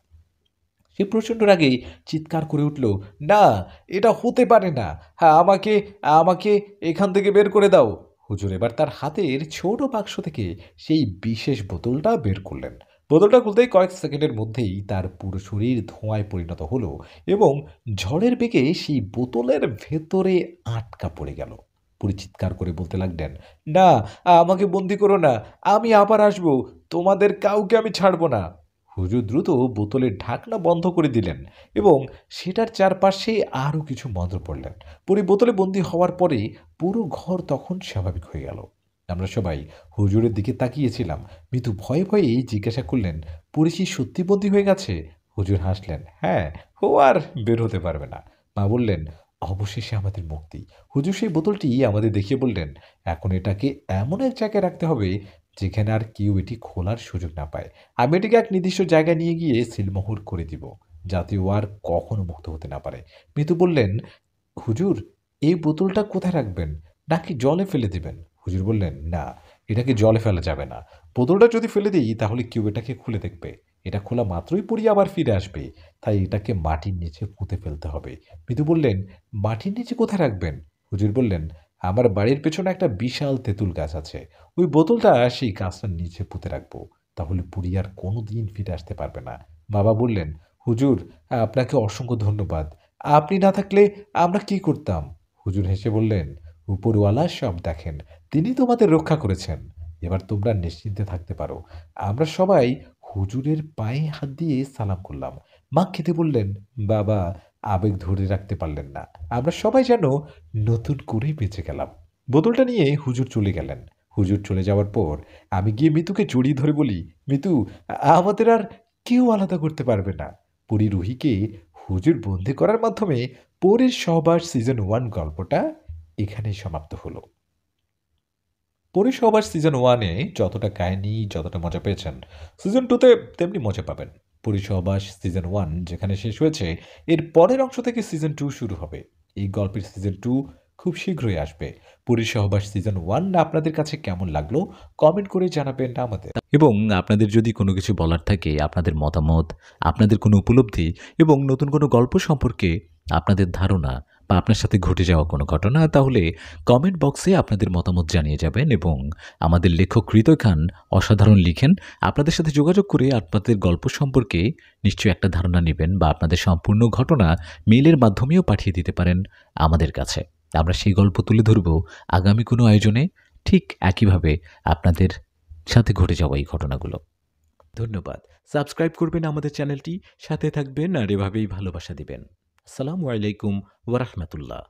সে প্রচণ্ড রাগে চিৎকার করে উঠল, না, এটা হতে পারে না। হ্যাঁ, আমাকে আমাকে এখান থেকে বের করে দাও। হুজুর এবার তার হাতের ছোট বাক্স থেকে সেই বিশেষ বোতলটা বের করলেন। বোতলটা খুলতেই কয়েক সেকেন্ডের মধ্যেই তার পুরো শরীর ধোঁয়ায় পরিণত হলো এবং ঝড়ের বেগে সেই বোতলের ভেতরে আটকা পড়ে গেল। পুরি চিৎকার করে বলতে লাগলেন, না, আমাকে বন্দি করো না, আমি আবার আসবো, তোমাদের কাউকে আমি ছাড়বো না। হুজুর দ্রুত বোতলের ঢাকনা বন্ধ করে দিলেন এবং সেটার চারপাশে আরও কিছু মন্ত্র পড়লেন। পরে বোতলে বন্দি হওয়ার পরে পুরো ঘর তখন স্বাভাবিক হয়ে গেল। আমরা সবাই হুজুরের দিকে তাকিয়েছিলাম। মিতু ভয়ে ভয়ে জিজ্ঞাসা করলেন, পরিচি সত্যি বন্দি হয়ে গেছে? হুজুর হাসলেন, হ্যাঁ, ও আর বের হতে পারবে না। মা বললেন, অবশেষে আমাদের মুক্তি। হুজুর সেই বোতলটি আমাদের দেখিয়ে বললেন, এখন এটাকে এমন এক জায়গায় রাখতে হবে যেখানে আর কেউ এটি খোলার সুযোগ না পায়। আমি এটিকে এক নির্দিষ্ট জায়গায় নিয়ে গিয়ে সিলমোহর করে দিব, যাতে ও আর কখনো মুক্ত হতে না পারে। মিতু বললেন, হুজুর, এই বোতলটা কোথায় রাখবেন? নাকি জলে ফেলে দিবেন? হুজুর বললেন, না, এটাকে জলে ফেলা যাবে না। বোতলটা যদি ফেলে দিই তাহলে কেউ এটাকে খুলে দেখবে। এটা খোলা মাত্রই পড়ি আবার ফিরে আসবে। তাই এটাকে মাটির নিচে পুঁতে ফেলতে হবে। মিতু বললেন, মাটির নিচে কোথায় রাখবেন? হুজুর বললেন, আমার বাড়ির পেছনে একটা বিশাল তেঁতুল গাছ আছে। ওই বোতলটা সেই গাছটার নিচে পুঁতে রাখবো। তাহলে পুড়ি আর কোনোদিন ফিরে আসতে পারবে না। বাবা বললেন, হুজুর, আপনাকে অসংখ্য ধন্যবাদ। আপনি না থাকলে আমরা কি করতাম? হুজুর হেসে বললেন, উপরওয়ালা সব দেখেন। তিনি তোমাদের রক্ষা করেছেন। এবার তোমরা নিশ্চিন্তে থাকতে পারো। আমরা সবাই হুজুরের পায়ে হাত দিয়ে সালাম করলাম। মা খেতে বললেন, বাবা আবেগ ধরে রাখতে পারলেন না। আমরা সবাই যেন নতুন করে বেঁচে গেলাম। বোতলটা নিয়ে হুজুর চলে গেলেন। হুজুর চলে যাওয়ার পর আমি গিয়ে মিতুকে জড়িয়ে ধরে বলি, মিতু, আমাদের আর কেউ আলাদা করতে পারবে না। পরী রুহিকে হুজুর বন্দি করার মাধ্যমে পরের সহবাস সিজন 1 গল্পটা এখানেই সমাপ্ত হলো। পরের সহবাস সিজন 1 এ যতটা কাহিনী, যতটা মজা পেয়েছেন, সিজন 2 তে তেমনি মজা পাবেন। পরের সহবাস সিজন 1 যেখানে শেষ হয়েছে, এর পরের অংশ থেকে সিজন 2 শুরু হবে। এই গল্পের সিজন 2 খুব শীঘ্রই আসবে। পরের সহবাস সিজন 1 আপনাদের কাছে কেমন লাগলো কমেন্ট করে জানাবেন আমাদের। এবং আপনাদের যদি কোনো কিছু বলার থাকে, আপনাদের মতামত, আপনাদের কোনো উপলব্ধি এবং নতুন কোনো গল্প সম্পর্কে আপনাদের ধারণা বা আপনার সাথে ঘটে যাওয়া কোনো ঘটনা, তাহলে কমেন্ট বক্সে আপনাদের মতামত জানিয়ে যাবেন। এবং আমাদের লেখক হৃদয় খান অসাধারণ লিখেন। আপনাদের সাথে যোগাযোগ করে আপনাদের গল্প সম্পর্কে নিশ্চয়ই একটা ধারণা নেবেন, বা আপনাদের সম্পূর্ণ ঘটনা মেইলের মাধ্যমেও পাঠিয়ে দিতে পারেন আমাদের কাছে। আমরা সেই গল্প তুলে ধরব আগামী কোনো আয়োজনে, ঠিক একইভাবে আপনাদের সাথে ঘটে যাওয়া এই ঘটনাগুলো। ধন্যবাদ। সাবস্ক্রাইব করবেন আমাদের চ্যানেলটি, সাথে থাকবেন আর এভাবেই ভালোবাসা দিবেন। আসসালামু আলাইকুম ওয়া রাহমাতুল্লাহ।